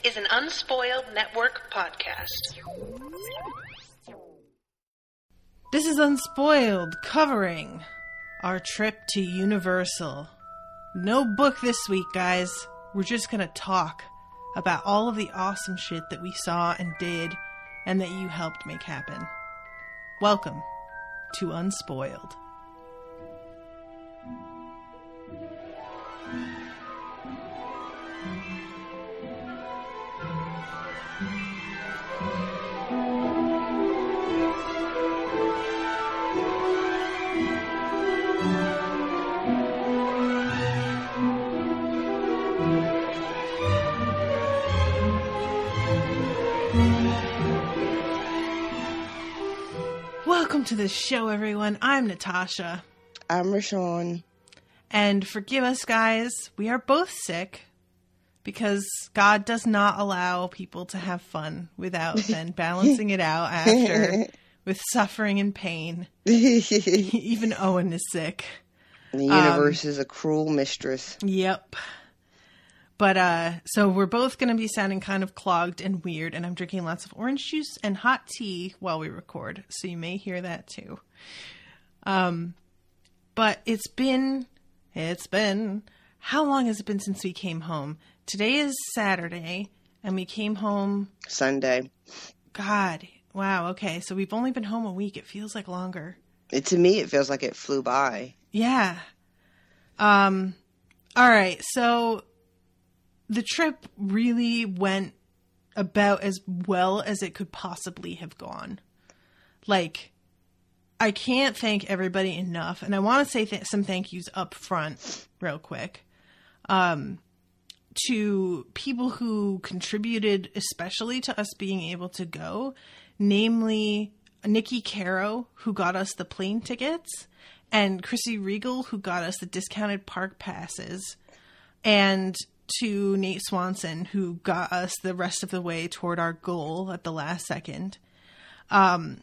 is an Unspoiled Network podcast. This is Unspoiled, covering our trip to Universal. No book this week, guys. We're just gonna talk about all of the awesome shit that we saw and did, and that you helped make happen. Welcome to Unspoiled. Welcome to the show, everyone. I'm Natasha. I'm RoShawn. And forgive us, guys. We are both sick because God does not allow people to have fun without then balancing it out after with suffering and pain. Even Owen is sick. The universe is a cruel mistress. Yep. But, so we're both going to be sounding kind of clogged and weird, and I'm drinking lots of orange juice and hot tea while we record, so you may hear that too. But it's been, how long has it been since we came home? Today is Saturday, and we came home Sunday. God, wow, okay, so we've only been home a week. It feels like longer. To me, it feels like it flew by. Yeah. All right, so the trip really went about as well as it could possibly have gone. Like, I can't thank everybody enough. And I want to say some thank yous up front real quick. To people who contributed, especially to us being able to go. Namely, Nikki Caro, who got us the plane tickets. And Chrissy Regal, who got us the discounted park passes. And to Nate Swanson, who got us the rest of the way toward our goal at the last second. And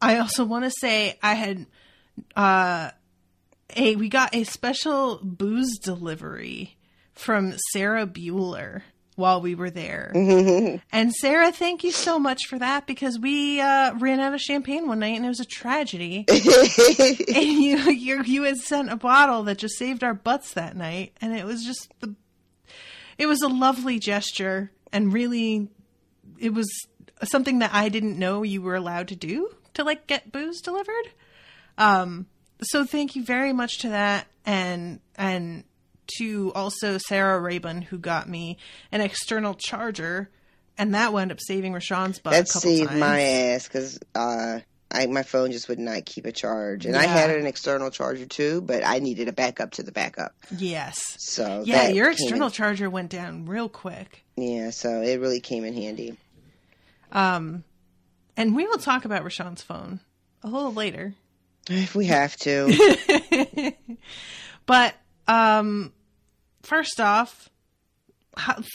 I also want to say I had we got a special booze delivery from Sarah Bueller while we were there. Mm-hmm. And Sarah, thank you so much for that, because we ran out of champagne one night and it was a tragedy. And you had sent a bottle that just saved our butts that night, and it was just it was a lovely gesture, and really it was something that I didn't know you were allowed to do, to like get booze delivered. So thank you very much to that, and to also Sarah Rabin, who got me an external charger, and that wound up saving RoShawn's butt a couple times. That saved my ass, because my phone just would not keep a charge. And I had an external charger too, but I needed a backup to the backup. Yes. So yeah, your external charger went down real quick. Yeah, so it really came in handy. And we will talk about RoShawn's phone a little later. If we have to. But first off,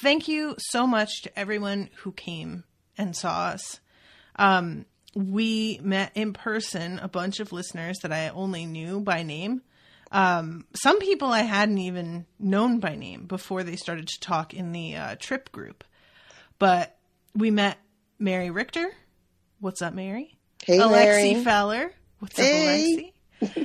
thank you so much to everyone who came and saw us. We met in person a bunch of listeners that I only knew by name. Some people I hadn't even known by name before they started to talk in the trip group. But we met Mary Richter. What's up, Mary? Hey, Alexi Mary. Feller. What's up, Alexi?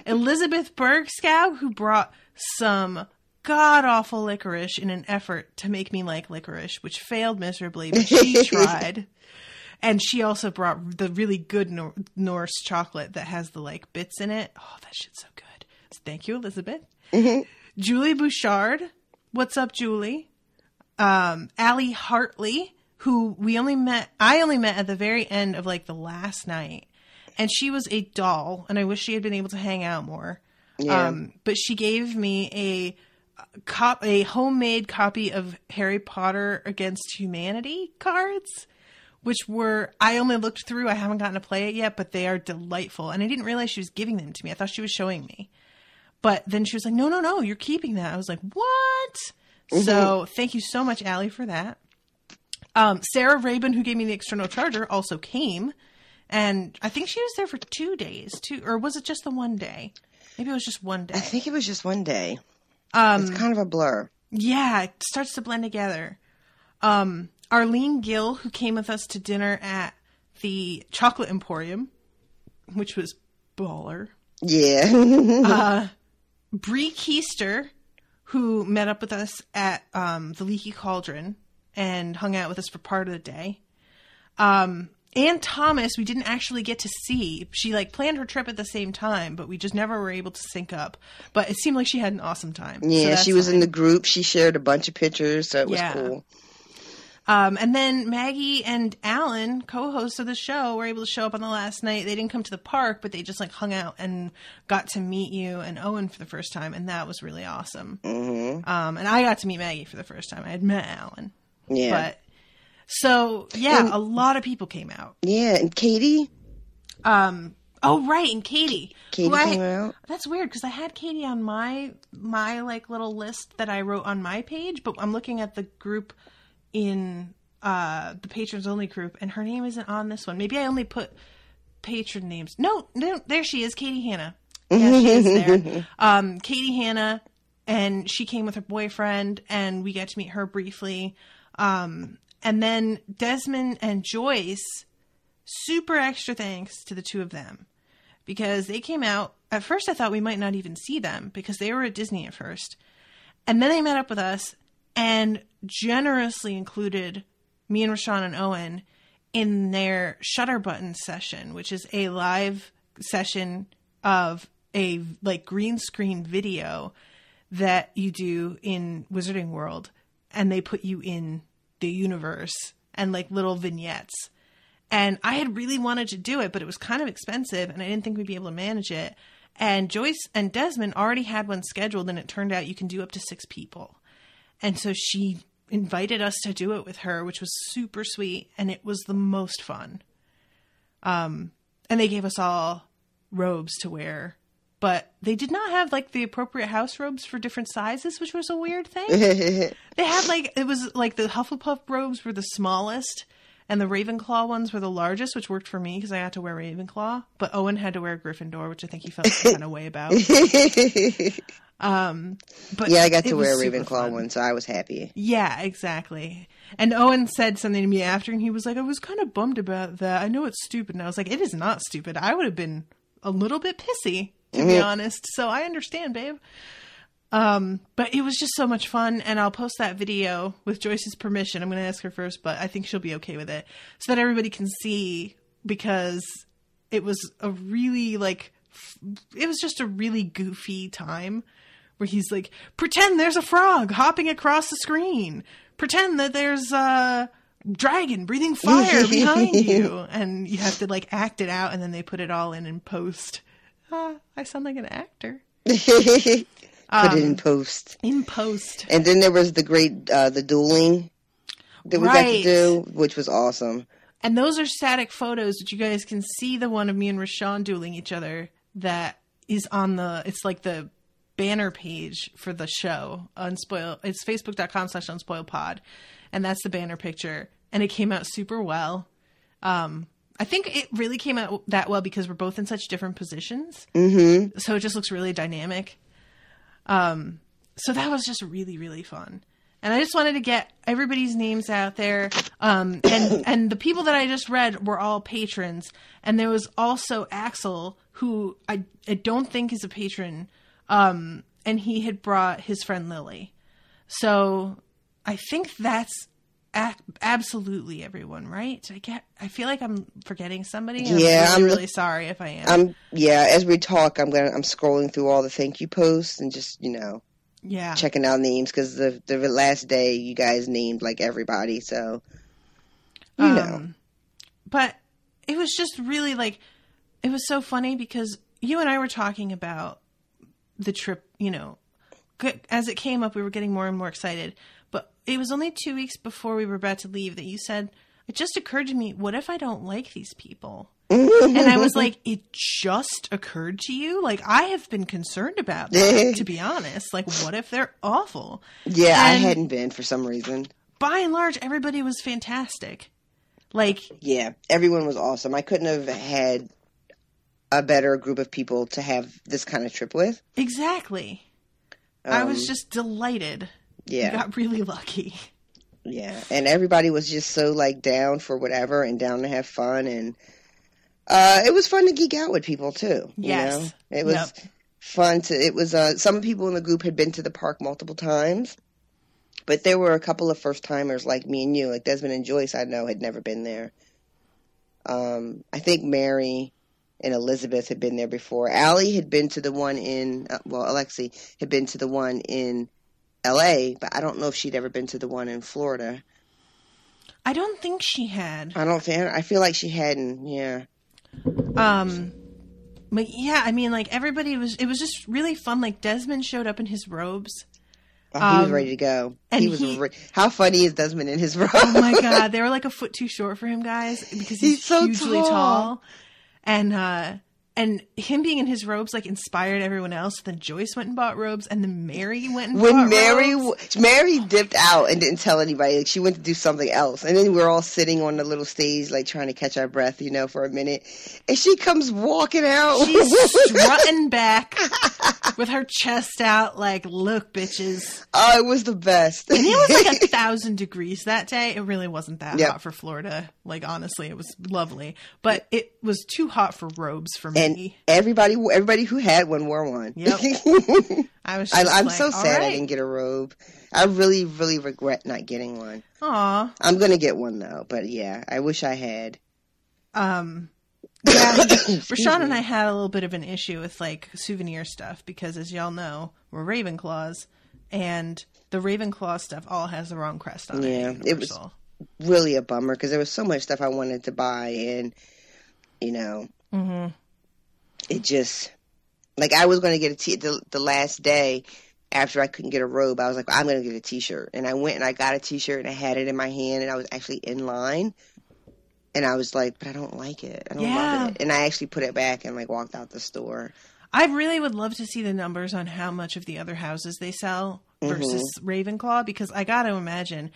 Elizabeth Bergskow, who brought some god-awful licorice in an effort to make me like licorice, which failed miserably, but she tried. And she also brought the really good Norse chocolate that has the like bits in it. Oh, that shit's so good. So thank you, Elizabeth. Mm-hmm. Julie Bouchard. What's up, Julie? Allie Hartley, who I only met at the very end of like the last night. And she was a doll, and I wish she had been able to hang out more. Yeah. But she gave me a homemade copy of Harry Potter Against Humanity cards, which I only looked through. I haven't gotten to play it yet, but they are delightful. And I didn't realize she was giving them to me. I thought she was showing me. But then she was like, no, you're keeping that. I was like, what? Mm-hmm. So thank you so much, Allie, for that. Sarah Rabin, who gave me the external charger, also came. And I think she was there for 2 days, or was it just the one day? Maybe it was just one day. I think it was just one day. It's kind of a blur. Yeah, it starts to blend together. Arlene Gill, who came with us to dinner at the Chocolate Emporium, which was baller. Yeah. Bree Keister, who met up with us at the Leaky Cauldron and hung out with us for part of the day. Ann Thomas, we didn't actually get to see. She planned her trip at the same time, but we just never were able to sync up. But it seemed like she had an awesome time. Yeah, so she was in the group. She shared a bunch of pictures, so it was cool. And then Maggie and Alan, co-hosts of the show, were able to show up on the last night. They didn't come to the park, but they just hung out and got to meet you and Owen for the first time, and that was really awesome. Mm-hmm. And I got to meet Maggie for the first time. I had met Alan. Yeah. But so a lot of people came out. Yeah, and Katie. Oh right, and Katie. Katie came out. That's weird because I had Katie on my little list that I wrote on my page, but I'm looking at the group in the patrons only group, and her name isn't on this one. Maybe I only put patron names. No, there she is, Katie Hanna. Yeah, she is there. Katie Hanna, and she came with her boyfriend, and we got to meet her briefly. And then Desmond and Joyce, super extra thanks to the two of them, because they came out. At first I thought we might not even see them because they were at Disney at first. And then they met up with us and generously included me and RoShawn and Owen in their Shutter Button session, which is a live session of a green screen video that you do in Wizarding World, and they put you in the universe and little vignettes. And I had really wanted to do it, but it was kind of expensive and I didn't think we'd be able to manage it. And Joyce and Desmond already had one scheduled, and it turned out you can do up to 6 people. And so she invited us to do it with her, which was super sweet, and it was the most fun. And they gave us all robes to wear, but they did not have the appropriate house robes for different sizes, which was a weird thing. They had it was the Hufflepuff robes were the smallest, and the Ravenclaw ones were the largest, which worked for me because I had to wear Ravenclaw. But Owen had to wear Gryffindor, which I think he felt some kind of way about. But yeah, I got to wear a Ravenclaw one, so I was happy. Yeah, exactly. And Owen said something to me after, and he was like, I was kind of bummed about that. I know it's stupid. And I was like, it is not stupid. I would have been a little bit pissy, to be honest. So I understand, babe. But it was just so much fun, and I'll post that video with Joyce's permission. I'm going to ask her first, but I think she'll be okay with it, so that everybody can see, because it was a really it was just a really goofy time where he's like, pretend there's a frog hopping across the screen. Pretend that there's a dragon breathing fire behind you. And you have to act it out, and then they put it all in post. I sound like an actor. Put it in post. In post. And then there was the great, the dueling that we got to do, which was awesome. And those are static photos, which you guys can see the one of me and RoShawn dueling each other that is on it's the banner page for the show. It's facebook.com/unspoiledpod. And that's the banner picture. And it came out super well. I think it really came out that well because we're both in such different positions. Mm-hmm. So it just looks really dynamic. So that was just really, really fun. And I just wanted to get everybody's names out there. And the people that I just read were all patrons. And there was also Axel, who I don't think is a patron. And he had brought his friend Lily. So I think that's absolutely everyone, right? I feel like I'm forgetting somebody. I'm really sorry if I am. As we talk, I'm scrolling through all the thank you posts and just, checking out names, because the last day you guys named everybody, so But it was just really it was so funny because you and I were talking about the trip, as it came up, we were getting more and more excited. But it was only 2 weeks before we were about to leave that you said, it just occurred to me, what if I don't like these people? And I was like, it just occurred to you? I have been concerned about that, to be honest. What if they're awful? Yeah, and I hadn't been for some reason. By and large, everybody was fantastic. Yeah, everyone was awesome. I couldn't have had a better group of people to have this kind of trip with. Exactly. I was just delighted. Yeah. We got really lucky. Yeah, and everybody was just so like down for whatever and down to have fun, and it was fun to geek out with people too. Yes, you know? It was fun to. It was some people in the group had been to the park multiple times, but there were a couple of first timers like me and you, like Desmond and Joyce. I know had never been there. I think Mary and Elizabeth had been there before. Allie had been to the one in Alexi had been to the one in L.A., but I don't know if she'd ever been to the one in Florida. I don't think she had. I feel like she hadn't. Yeah. But yeah, I mean, like it was just really fun. Like Desmond showed up in his robes. Oh, he was ready to go. And how funny is Desmond in his robes? Oh my God. They were like a foot too short for him, guys, because he's so hugely tall. And him being in his robes like inspired everyone else. Then Joyce went and bought robes, and then Mary went and bought robes. Mary dipped out and didn't tell anybody. Like she went to do something else, and then we were all sitting on the little stage, like trying to catch our breath, for a minute. And she comes walking out. She's strutting back with her chest out, like, "Look, bitches!" Oh, it was the best. And it was like 1,000 degrees that day. It really wasn't that hot for Florida. Like honestly, it was lovely, but it was too hot for robes for me. And everybody who had one wore one. Yep. I'm so sad I didn't get a robe. I really, really regret not getting one. Aw. I'm gonna get one though, but yeah, I wish I had. Yeah, RoShawn and I had a little bit of an issue with like souvenir stuff because, as y'all know, we're Ravenclaws, and the Ravenclaw stuff all has the wrong crest on it. Yeah, it was really a bummer because there was so much stuff I wanted to buy, and Mm-hmm. It just, like, I was going to get the last day after I couldn't get a robe. I was like, I'm going to get a t-shirt. And I went and I got a t-shirt and I had it in my hand and I was actually in line. And I was like, but I don't like it. I don't love it. And I actually put it back and like walked out the store. I really would love to see the numbers on how much of the other houses they sell versus Ravenclaw, because I got to imagine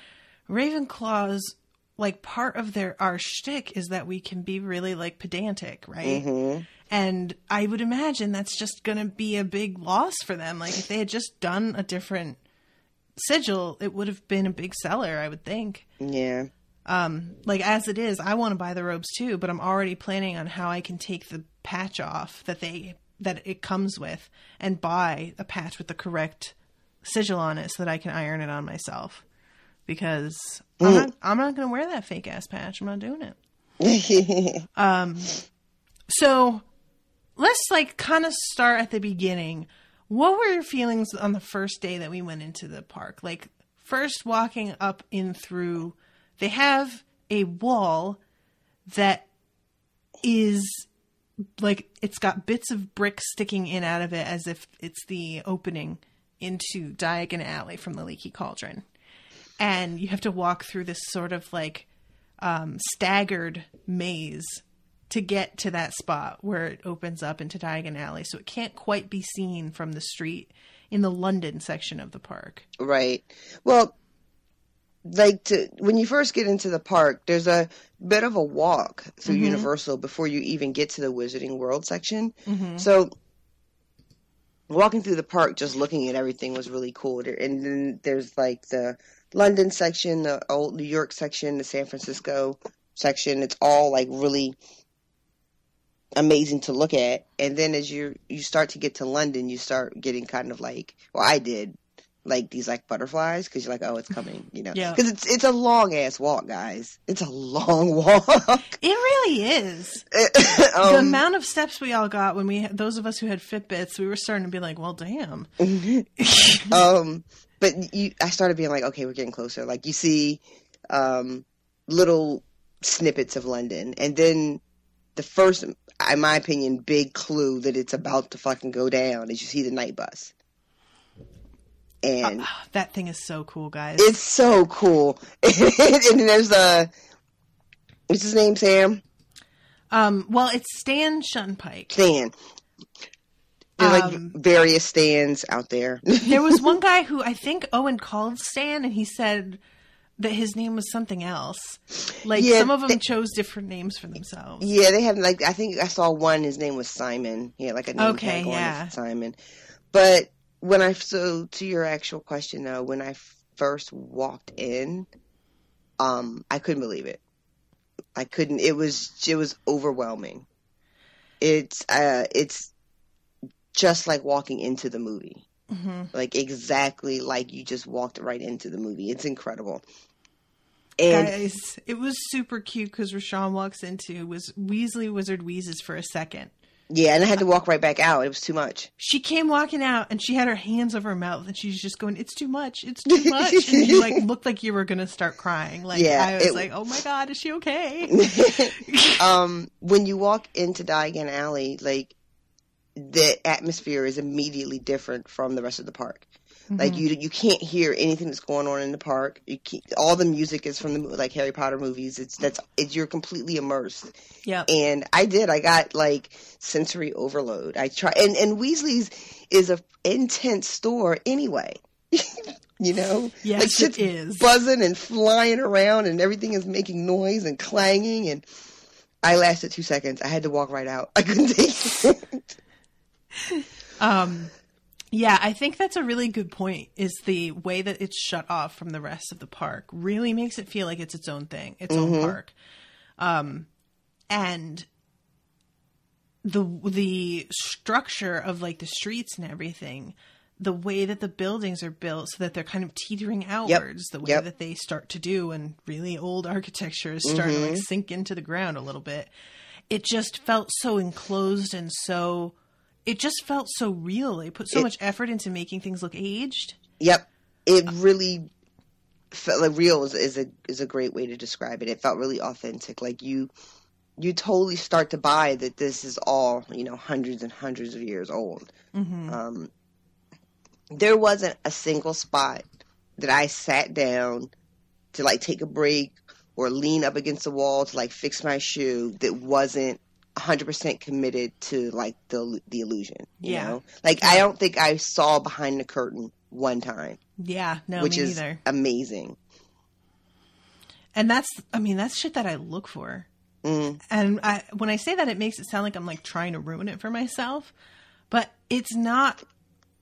Ravenclaw's, like, part of our shtick is that we can be really, like, pedantic, right? Mm-hmm. And I would imagine that's just going to be a big loss for them. Like, if they had just done a different sigil, it would have been a big seller, I would think. Yeah. Like, as it is, I want to buy the robes too, but I'm already planning on how I can take the patch off that it comes with and buy a patch with the correct sigil on it so that I can iron it on myself. Because I'm not going to wear that fake ass patch. I'm not doing it. So let's like kind of start at the beginning. What were your feelings on the first day that we went into the park? Like first walking up in through, they have a wall that is like, it's got bits of brick sticking in out of it as if it's the opening into Diagon Alley from the Leaky Cauldron. And you have to walk through this sort of like staggered maze to get to that spot where it opens up into Diagon Alley. So it can't quite be seen from the street in the London section of the park. Right. Well, like when you first get into the park, there's a bit of a walk through Universal before you even get to the Wizarding World section. Mm-hmm. So walking through the park, just looking at everything was really cool. And then there's like the London section, the old New York section, the San Francisco section. It's all like really amazing to look at. And then as you start to get to London, you start getting kind of like, well, I did, like these like butterflies, because you're like, oh, it's coming, Yeah. Because it's a long ass walk, guys. It's a long walk. It really is. The amount of steps we all got when those of us who had Fitbits, we were starting to be like, well, damn. But I started being like, okay, we're getting closer. Like you see little snippets of London, and then the first, in my opinion, big clue that it's about to fucking go down is you see the night bus. And that thing is so cool, guys. It's so cool. And then there's what's his name, Sam? Well, it's Stan Shunpike. Stan. There's like various Stans out there. There was one guy who I think Owen called Stan, and he said that his name was something else. Like some of them chose different names for themselves. Yeah, they have like, I think I saw one. His name was Simon. He had like a name tag on Simon. But to your actual question though, when I first walked in, I couldn't believe it. I couldn't. It was overwhelming. It's just like walking into the movie. Mm-hmm. Like exactly like you just walked right into the movie. It's incredible. And guys, it was super cute because RoShawn walks into was Weasley Wizard Wheezes for a second. Yeah, and I had to walk right back out. It was too much. She came walking out and she had her hands over her mouth and she's just going, "It's too much. It's too much." And you like looked like you were going to start crying. Like I was like, "Oh my God, is she okay?" When you walk into Diagon Alley, like the atmosphere is immediately different from the rest of the park. Mm-hmm. Like you can't hear anything that's going on in the park. All the music is from the like Harry Potter movies. You're completely immersed. Yeah. And I got like sensory overload. I try and Weasley's is a intense store anyway. You know? Yes, like shit's it is. Buzzing and flying around and everything is making noise and clanging, and I lasted 2 seconds. I had to walk right out. I couldn't take it. Yeah, I think that's a really good point, is the way that it's shut off from the rest of the park really makes it feel like it's its own thing, its own park. And the structure of like the streets and everything, the way that the buildings are built so that they're kind of teetering outwards, the way that they start to do, and really old architecture is starting to like sink into the ground a little bit. It just felt so enclosed and so... It just felt so real. They put so much effort into making things look aged. Yep. It really felt like real is a great way to describe it. It felt really authentic. Like you totally start to buy that this is all, hundreds and hundreds of years old. Mm-hmm. There wasn't a single spot that I sat down to like take a break or lean up against the wall to like fix my shoe that wasn't 100% committed to like the illusion, you know? Like I don't think I saw behind the curtain one time. Yeah, no, which me is neither. Amazing. And that's shit that I look for. Mm. And when I say that, it makes it sound like I'm like trying to ruin it for myself, but it's not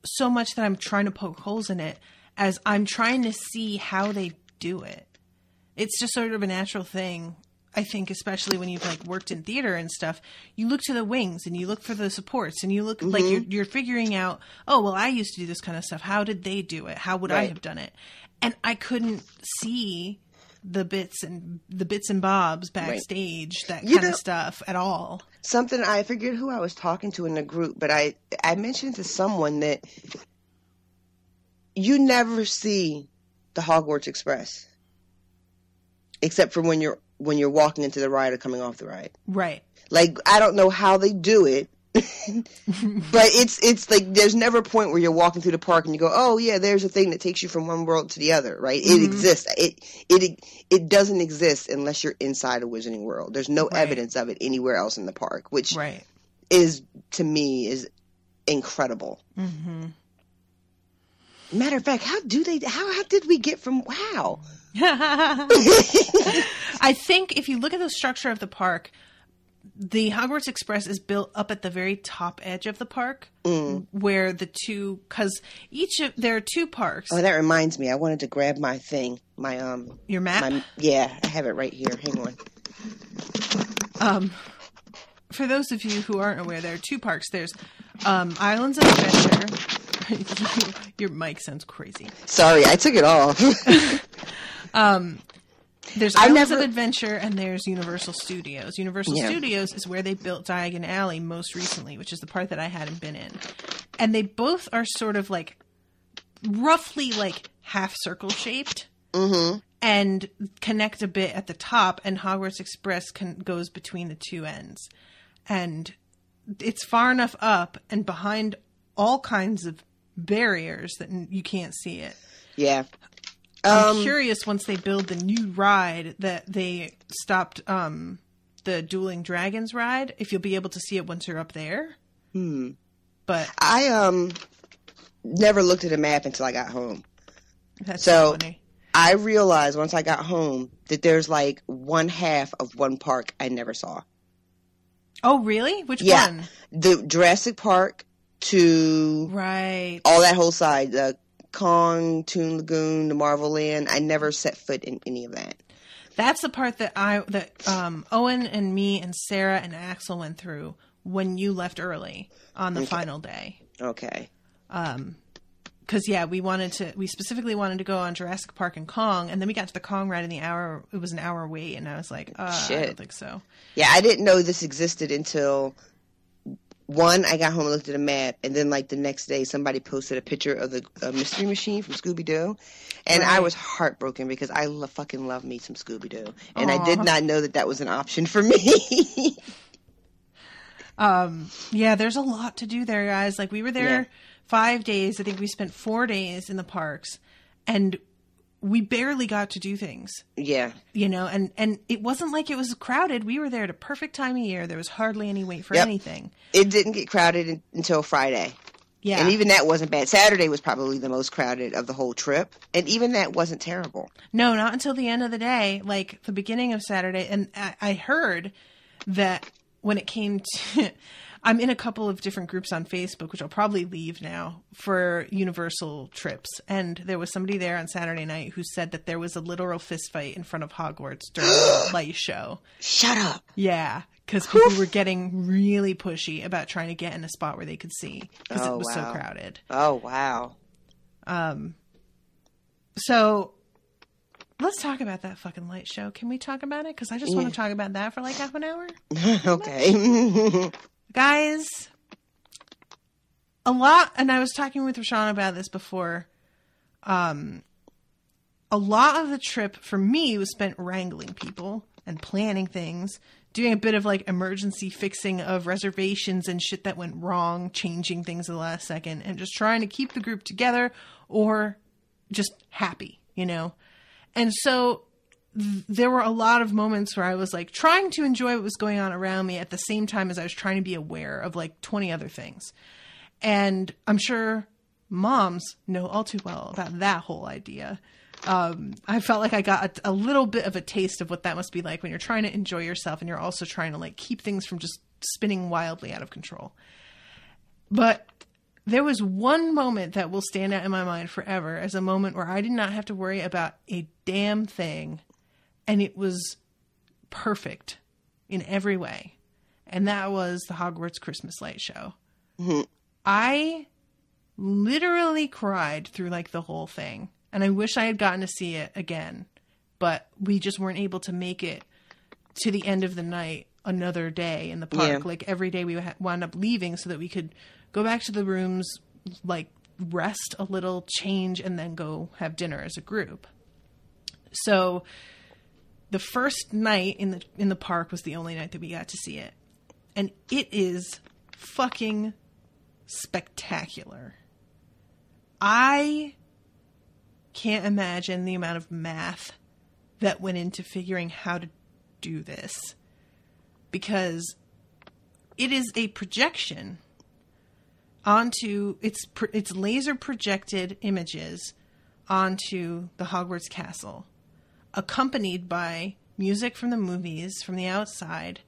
so much that I'm trying to poke holes in it as I'm trying to see how they do it. It's just sort of a natural thing. I think especially when you've like worked in theater and stuff, you look to the wings and you look for the supports and you look like you're figuring out, oh, well, I used to do this kind of stuff. How did they do it? How would I have done it? And I couldn't see the bits and bobs backstage, that kind of stuff at all. Something I figured who I was talking to in the group, but I mentioned to someone that you never see the Hogwarts Express except for when you're walking into the ride or coming off the ride. Right. Like, I don't know how they do it, but it's like there's never a point where you're walking through the park and you go, oh, yeah, there's a thing that takes you from one world to the other, right? Mm-hmm. It exists. It doesn't exist unless you're inside a Wizarding World. There's no evidence of it anywhere else in the park, which is, to me, is incredible. Mm-hmm. Matter of fact, how did we get from wow? I think if you look at the structure of the park, the Hogwarts Express is built up at the very top edge of the park, where the two, because there are two parks. Oh, that reminds me. I wanted to grab my thing, your map. Yeah, I have it right here. Hang on. For those of you who aren't aware, there are two parks. There's Islands of Adventure. Your mic sounds crazy. Sorry, I took it off. There's Islands of Adventure and there's Universal Studios. Universal Studios is where they built Diagon Alley most recently, which is the part that I hadn't been in. And they both are sort of like roughly like half circle shaped and connect a bit at the top, and Hogwarts Express goes between the two ends. And it's far enough up and behind all kinds of barriers that you can't see it. Yeah. I'm curious, once they build the new ride that they stopped, the Dueling Dragons ride, if you'll be able to see it once you're up there. But I never looked at a map until I got home. That's so funny. I realized once I got home that there's like one half of one park I never saw. Oh, really? Which one? The Jurassic Park to all that whole side, Kong, Toon Lagoon, the Marvel Land. I never set foot in any of that. That's the part that Owen and me and Sarah and Axel went through when you left early on the final day. Okay. Because we specifically wanted to go on Jurassic Park and Kong, and then we got to the Kong ride in the hour. It was an hour wait, and I was like, I don't think so. Yeah, I didn't know this existed until I got home and looked at a map, and then like the next day, somebody posted a picture of the Mystery Machine from Scooby Doo, and I was heartbroken because I fucking love me some Scooby Doo, and I did not know that was an option for me. There's a lot to do there, guys. Like we were there 5 days. I think we spent 4 days in the parks, and we barely got to do things. Yeah. And it wasn't like it was crowded. We were there at a perfect time of year. There was hardly any wait for anything. It didn't get crowded until Friday. Yeah. And even that wasn't bad. Saturday was probably the most crowded of the whole trip. And even that wasn't terrible. No, not until the end of the day, like the beginning of Saturday. And I heard that when it came to... I'm in a couple of different groups on Facebook, which I'll probably leave now, for Universal trips. And there was somebody there on Saturday night who said that there was a literal fist fight in front of Hogwarts during the light show. Shut up. Yeah, because people were getting really pushy about trying to get in a spot where they could see because it was so crowded. Oh, wow. So let's talk about that fucking light show. Can we talk about it? Because I just want to talk about that for like half an hour. Okay. Guys, a lot, and I was talking with RoShawn about this before, a lot of the trip for me was spent wrangling people and planning things, doing a bit of like emergency fixing of reservations and shit that went wrong, changing things at the last second, and just trying to keep the group together or just happy, And so there were a lot of moments where I was like trying to enjoy what was going on around me at the same time as I was trying to be aware of like 20 other things. And I'm sure moms know all too well about that whole idea. I felt like I got a little bit of a taste of what that must be like when you're trying to enjoy yourself and you're also trying to like keep things from just spinning wildly out of control. But there was one moment that will stand out in my mind forever as a moment where I did not have to worry about a damn thing. And it was perfect in every way. And that was the Hogwarts Christmas light show. Mm-hmm. I literally cried through like the whole thing. And I wish I had gotten to see it again. But we just weren't able to make it to the end of the night another day in the park. Yeah. Like every day we wound up leaving so that we could go back to the rooms, like rest a little, change, and then go have dinner as a group. So the first night in the park was the only night that we got to see it. And it is fucking spectacular. I can't imagine the amount of math that went into figuring how to do this. Because it is a projection onto it's laser projected images onto the Hogwarts castle, accompanied by music from the movies from the outside.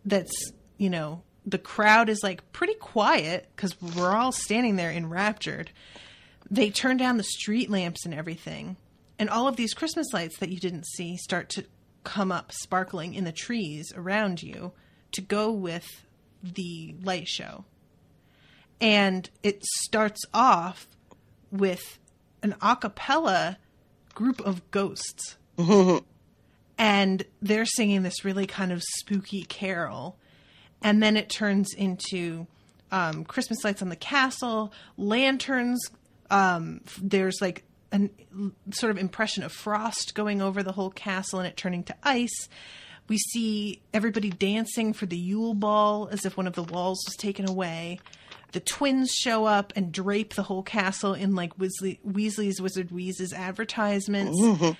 That's, the crowd is like pretty quiet because we're all standing there enraptured. They turn down the street lamps and everything. And all of these Christmas lights that you didn't see start to come up sparkling in the trees around you to go with the light show. And it starts off with an a cappella group of ghosts. And they're singing this really kind of spooky carol. And then it turns into Christmas lights on the castle, lanterns. There's like a sort of impression of frost going over the whole castle and it turning to ice. We see everybody dancing for the Yule Ball as if one of the walls was taken away. The twins show up and drape the whole castle in like Weasley's Wizard Wheez's advertisements.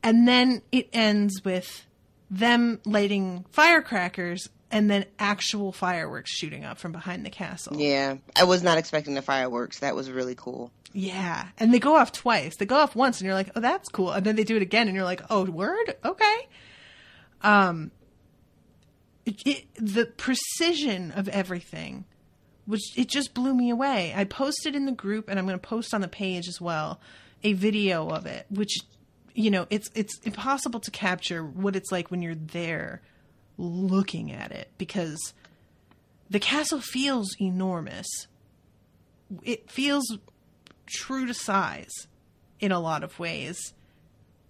And then it ends with them lighting firecrackers and then actual fireworks shooting up from behind the castle. Yeah. I was not expecting the fireworks. That was really cool. Yeah. And they go off twice. They go off once and you're like, oh, that's cool. And then they do it again and you're like, oh, word? Okay. The precision of everything which it just blew me away. I posted in the group, and I'm going to post on the page as well, a video of it, which, you know, it's impossible to capture what it's like when you're there looking at it, because the castle feels enormous. It feels true to size in a lot of ways,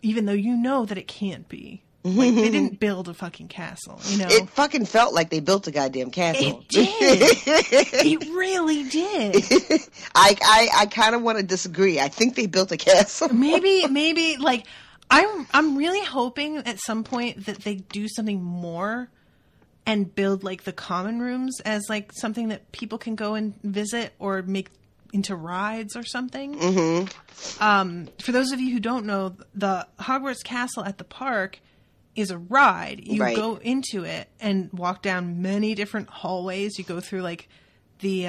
even though you know that it can't be. Like, they didn't build a fucking castle, you know? It fucking felt like they built a goddamn castle. It did. It really did. I kind of want to disagree. I think they built a castle. Maybe, like, I'm really hoping at some point that they do something more and build, like, the common rooms as, like, something that people can go and visit or make into rides or something. Mm-hmm. For those of you who don't know, the Hogwarts Castle at the park is a ride. You go into it and walk down many different hallways. You go through, like, the,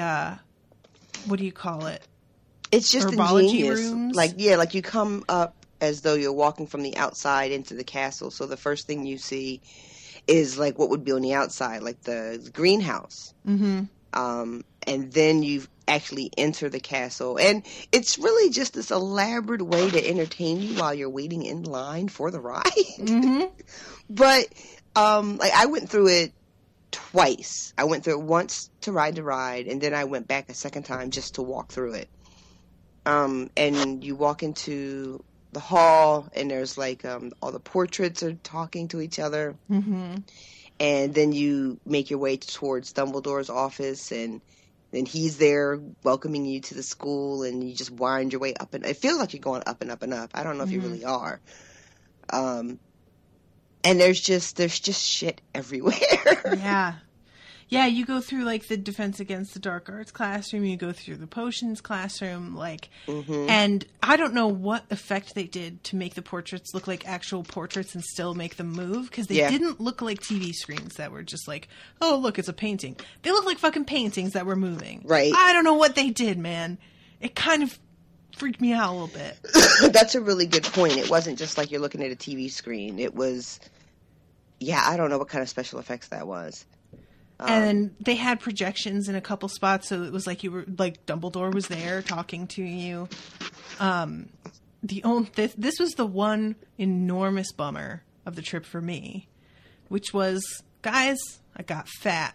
what do you call it? It's just herbology ingenious. rooms. Like, yeah, like you come up as though you're walking from the outside into the castle. So the first thing you see is, like, what would be on the outside, like the greenhouse. Mm-hmm. And then you actually enter the castle. And it's really just this elaborate way to entertain you while you're waiting in line for the ride. Mm-hmm. But, like, I went through it twice. I went through it once to ride the ride, and then I went back a second time just to walk through it. And you walk into the hall, and there's, like, all the portraits are talking to each other. Mm-hmm. And then you make your way towards Dumbledore's office, and then he's there welcoming you to the school, and you just wind your way up, and it feels like you're going up and up and up. I don't know if you really are. And there's just shit everywhere. Yeah, you go through, like, the Defense Against the Dark Arts classroom, you go through the potions classroom, like, and I don't know what effect they did to make the portraits look like actual portraits and still make them move, because they didn't look like TV screens that were just like, oh, look, it's a painting. They look like fucking paintings that were moving. Right. I don't know what they did, man. It kind of freaked me out a little bit. That's a really good point. It wasn't just like you're looking at a TV screen. It was, I don't know what kind of special effects that was. And then they had projections in a couple spots, so it was like you were, like, Dumbledore was there talking to you. This was the one enormous bummer of the trip for me, which was, guys, I got fat.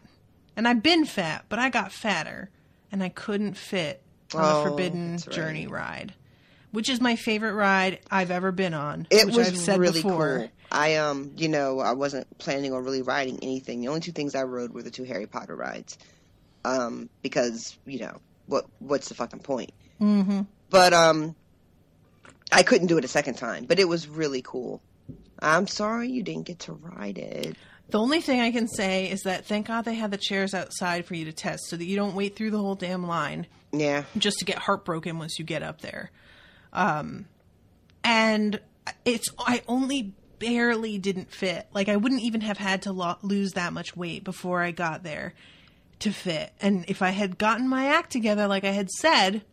And I've been fat, but I got fatter, and I couldn't fit on the Forbidden Journey ride, which is my favorite ride I've ever been on. It which was I've said really before. Cool. I wasn't planning on really riding anything. The only two things I rode were the 2 Harry Potter rides. Because, what's the fucking point? Mm-hmm. But, I couldn't do it a second time. But it was really cool. I'm sorry you didn't get to ride it. The only thing I can say is that thank God they had the chairs outside for you to test so that you don't wait through the whole damn line. Yeah. Just to get heartbroken once you get up there. And I only barely didn't fit. Like, I wouldn't even have had to lose that much weight before I got there to fit. And if I had gotten my act together, like I had said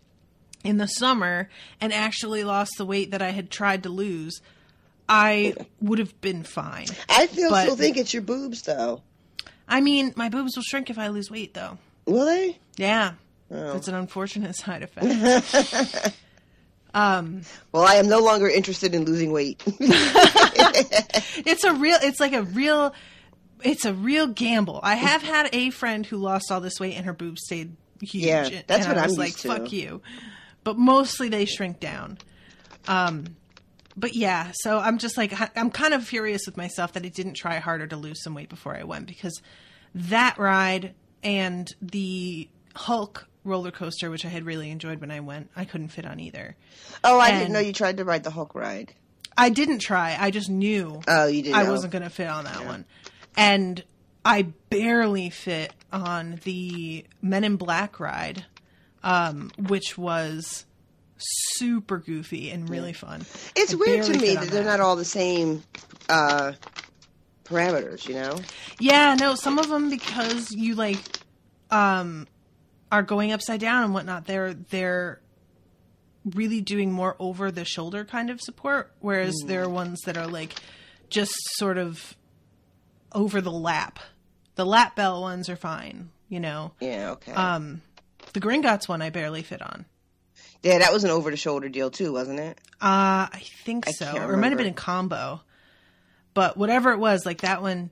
in the summer, and actually lost the weight that I had tried to lose, I would have been fine. I still think it's your boobs, though. I mean, my boobs will shrink if I lose weight, though. Will they? Yeah. Oh. It's an unfortunate side effect. Well, I am no longer interested in losing weight. It's a real gamble. I have had a friend who lost all this weight and her boobs stayed huge. Yeah, that's what I I'm was used to. Fuck you. But mostly they shrink down. But yeah, so I'm just like, I'm kind of furious with myself that I didn't try harder to lose some weight before I went, because that ride and the Hulk roller coaster, which I had really enjoyed when I went, I couldn't fit on either. Oh, I didn't know you tried to ride the Hulk ride. I didn't try. I just knew you didn't I wasn't going to fit on that one. And I barely fit on the Men in Black ride, which was super goofy and really fun. It's weird to me that they're not all the same parameters, you know? Yeah, no, some of them, because you, like, are going upside down and whatnot, they're really doing more over the shoulder kind of support, whereas there are ones that are, like, just sort of over the lap. The lap bell ones are fine, you know? Yeah, okay. The Gringotts one I barely fit on. Yeah, that was an over-the-shoulder deal too, wasn't it? I think so. Or it might have been a combo. But whatever it was, like that one,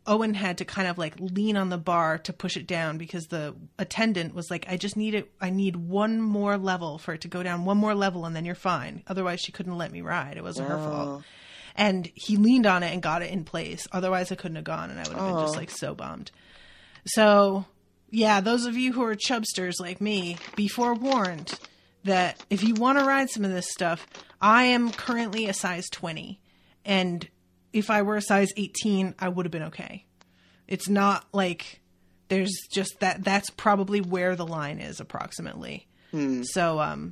Owen had to kind of like lean on the bar to push it down because the attendant was like, I need one more level for it to go down one more level and then you're fine. Otherwise she couldn't let me ride. It wasn't her fault. And he leaned on it and got it in place. Otherwise I couldn't have gone and I would have been just like so bummed. So yeah, those of you who are chubsters like me, be forewarned that if you want to ride some of this stuff, I am currently a size 20 and if I were a size 18, I would have been okay. It's not like there's just that's probably where the line is approximately. So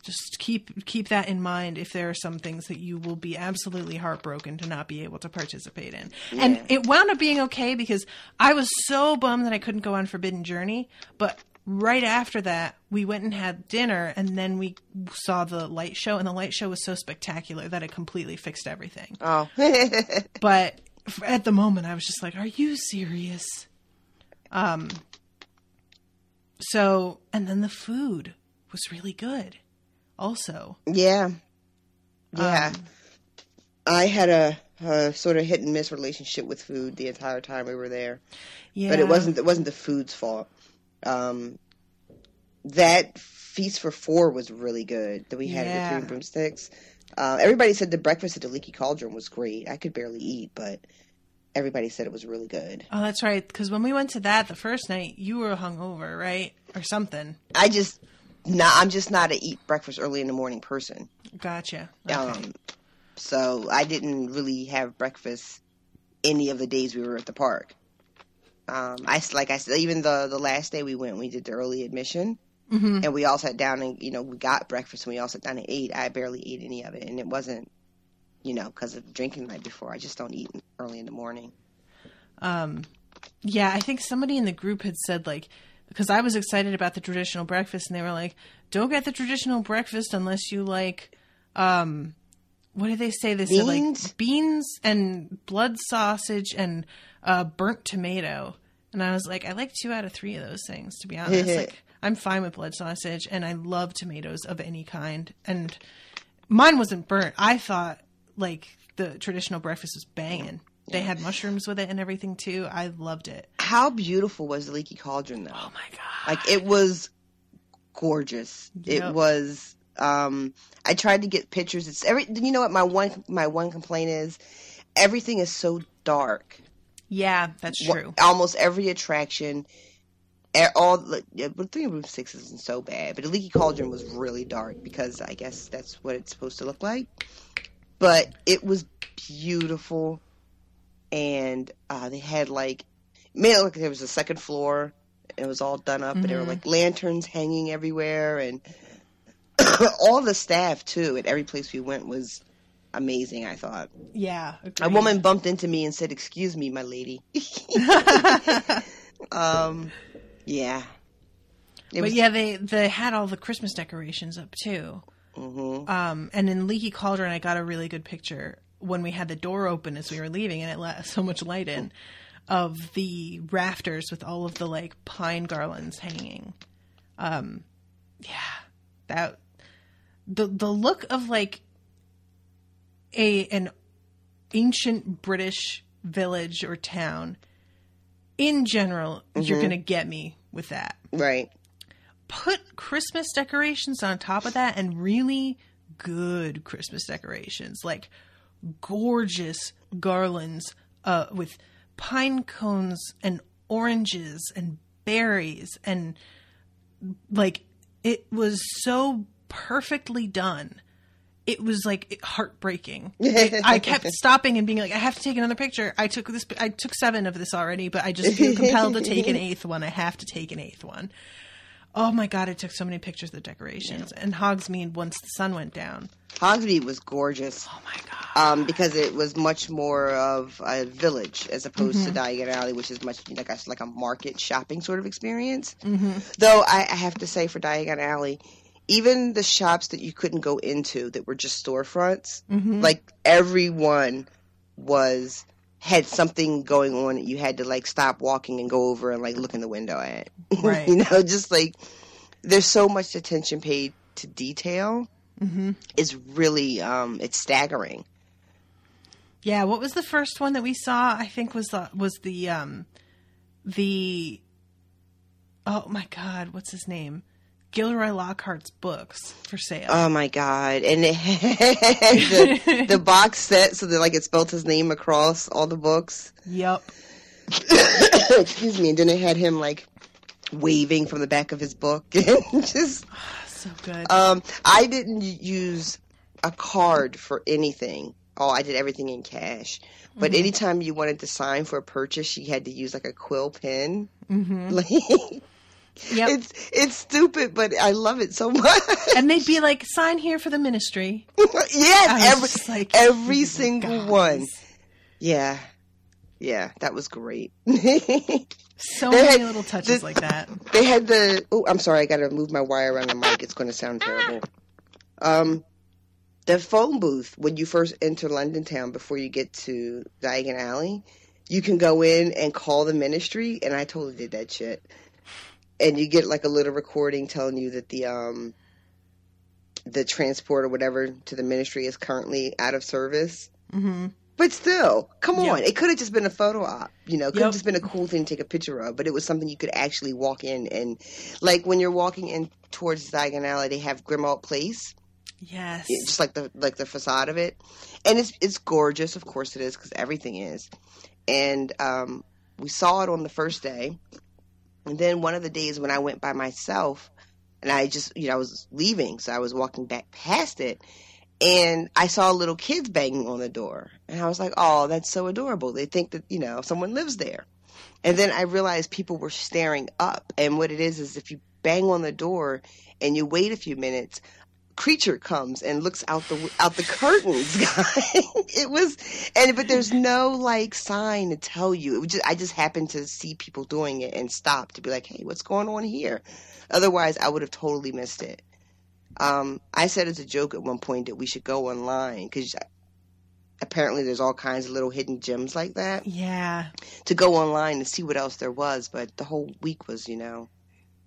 just keep that in mind if there are some things that you will be absolutely heartbroken to not be able to participate in. Yeah. And it wound up being okay because I was so bummed that I couldn't go on Forbidden Journey, but right after that, we went and had dinner, and then we saw the light show, and the light show was so spectacular that it completely fixed everything. Oh. But at the moment, I was just like, are you serious? So, and then the food was really good also. Yeah. Yeah. I had a sort of hit and miss relationship with food the entire time we were there. Yeah. But it wasn't the food's fault. That Feast for Four was really good that we had at the Three Broomsticks. Everybody said the breakfast at the Leaky Cauldron was great. I could barely eat, but everybody said it was really good. Oh, that's right. Because when we went to that the first night, you were hungover, right? Or something. I'm just not a eat breakfast early in the morning person. Gotcha. Okay. So I didn't really have breakfast any of the days we were at the park. Like I said, even the last day we went, we did the early admission, and we all sat down and, we got breakfast and we all sat down and ate. I barely ate any of it, and it wasn't, because of drinking the night before. I just don't eat early in the morning. Yeah, I think somebody in the group had said, like, because I was excited about the traditional breakfast, and they were like, don't get the traditional breakfast unless you like, what did they say? They said, like, beans and blood sausage and burnt tomato. And I was like, I like 2 out of 3 of those things, to be honest. Like, I'm fine with blood sausage, and I love tomatoes of any kind. And mine wasn't burnt. I thought, like, the traditional breakfast was banging. They had mushrooms with it and everything, too. I loved it. How beautiful was the Leaky Cauldron, though? Oh, my God. Like, it was gorgeous. Yep. It was... I tried to get pictures. It's you know what my one complaint is? Everything is so dark. Yeah, that's true. Almost every attraction, Three Broomsticks isn't so bad, but the Leaky Cauldron was really dark because I guess that's what it's supposed to look like. But it was beautiful, and they had made it look like there was a second floor. And it was all done up, and there were like lanterns hanging everywhere, and all the staff too at every place we went was amazing, I thought. Yeah. Agreed. A woman bumped into me and said, "Excuse me, my lady." Yeah. They had all the Christmas decorations up too. Mm-hmm. And in Leaky Cauldron, I got a really good picture when we had the door open as we were leaving, and it let so much light in, of the rafters with all of the like pine garlands hanging. That the look of like an ancient British village or town in general, you're gonna get me with that. Right. Put Christmas decorations on top of that, and really good Christmas decorations, like gorgeous garlands with pine cones and oranges and berries, and like it was so perfectly done. It was like heartbreaking. I kept stopping and being like, I have to take another picture. I took 7 of this already, but I just feel compelled to take an 8th one. I have to take an 8th one. Oh my God, I took so many pictures of the decorations. And Hogsmeade once the sun went down. Hogsmeade was gorgeous. Oh my God. Because it was much more of a village as opposed to Diagon Alley, which is much like a market shopping sort of experience. Though I have to say, for Diagon Alley, even the shops that you couldn't go into that were just storefronts, like everyone was had something going on that you had to like stop walking and go over and like look in the window at. Right. You know, just like there's so much attention paid to detail. Mm-hmm. It's really it's staggering. Yeah, what was the first one that we saw? I think was the oh my God, what's his name? Gilroy Lockhart's books for sale. Oh my God. And it had the box set so that like it spelled his name across all the books. Yep. Excuse me. And then it had him like waving from the back of his book. And just so good. I didn't use a card for anything. Oh, I did everything in cash. But anytime you wanted to sign for a purchase, you had to use like a quill pen. Mm-hmm. Like, yep. It's stupid, but I love it so much. And they'd be like, sign here for the ministry. Yes, every single guys. one. Yeah, that was great. So many little touches like that. They had I'm sorry, I gotta move my wire around the mic. It's gonna sound terrible. The phone booth, when you first enter London town before you get to Diagon Alley, you can go in and call the ministry, and I totally did that shit. And you get like a little recording telling you that the transport or whatever to the ministry is currently out of service. Mm-hmm. But still, come on. It could have just been a photo op, you know. It could have just been a cool thing to take a picture of, but it was something you could actually walk in. And like when you're walking in towards Diagon Alley, they have Grimmauld Place. Yes. Just like the facade of it. And it's gorgeous, of course it is, because everything is. And we saw it on the first day. And then one of the days when I went by myself, and I just, I was leaving, so I was walking back past it, and I saw little kids banging on the door. And I was like, oh, that's so adorable. They think that, someone lives there. And then I realized people were staring up. And what it is if you bang on the door and you wait a few minutes, creature comes and looks out the curtains, guys. But there's no like sign to tell you. I just happened to see people doing it and stop to be like, hey, what's going on here? Otherwise, I would have totally missed it. I said as a joke at one point that we should go online because apparently there's all kinds of little hidden gems like that. Yeah. To go online and see what else there was, but the whole week was,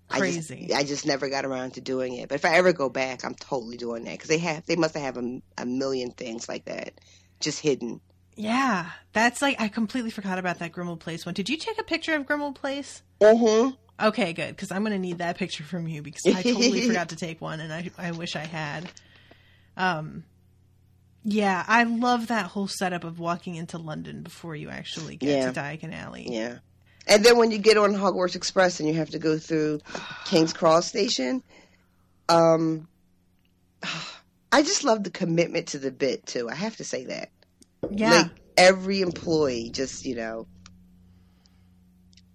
crazy. I just never got around to doing it. But if I ever go back, I'm totally doing that because they must have a million things like that just hidden. Yeah, that's like I completely forgot about that Grimmauld Place one. Did you take a picture of Grimmauld Place? Mm-hmm. Okay, good, because I'm gonna need that picture from you because I totally forgot to take one, and I wish I had. Yeah, I love that whole setup of walking into London before you actually get to Diagon Alley. Yeah. And then when you get on Hogwarts Express and you have to go through King's Cross Station, I just love the commitment to the bit, too. I have to say that. Yeah. Like, every employee just,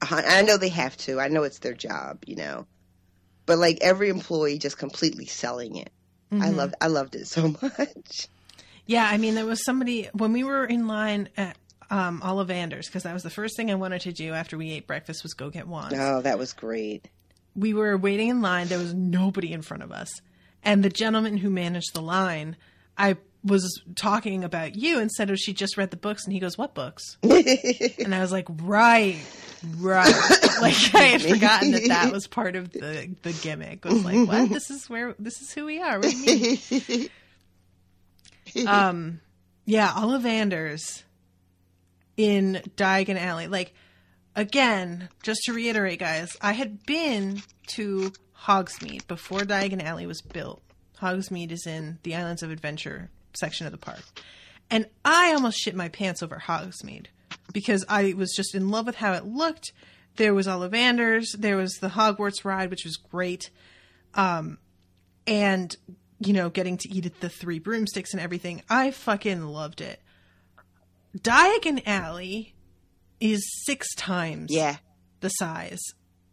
I know they have to. I know it's their job, But, like, every employee just completely selling it. Mm-hmm. I loved it so much. Yeah, I mean, there was somebody, when we were in line at Ollivander's, because that was the first thing I wanted to do after we ate breakfast was go get wands. Oh, that was great. We were waiting in line. There was nobody in front of us. And the gentleman who managed the line, I was talking about you and said, she just read the books. And he goes, what books? And I was like, right. Like I had forgotten that was part of the gimmick. It was like, what? This is who we are. What do you mean? Yeah, Ollivander's in Diagon Alley. Like, again, just to reiterate, guys, I had been to Hogsmeade before Diagon Alley was built. Hogsmeade is in the Islands of Adventure section of the park. And I almost shit my pants over Hogsmeade because I was just in love with how it looked. There was Ollivander's. There was the Hogwarts ride, which was great. And, getting to eat at the 3 broomsticks and everything. I fucking loved it. Diagon Alley is 6 times the size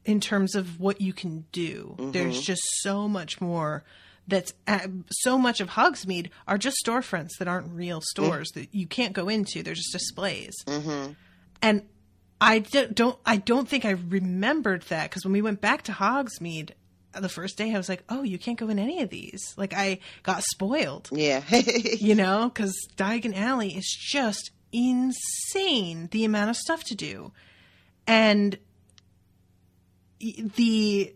in terms of what you can do. Mm-hmm. There's just so much more. So much of Hogsmeade are just storefronts that aren't real stores that you can't go into. They're just displays. Mm-hmm. And I don't think I remembered that because when we went back to Hogsmeade the first day, I was like, oh, you can't go in any of these. Like I got spoiled. Yeah. Because Diagon Alley is just insane, the amount of stuff to do. And the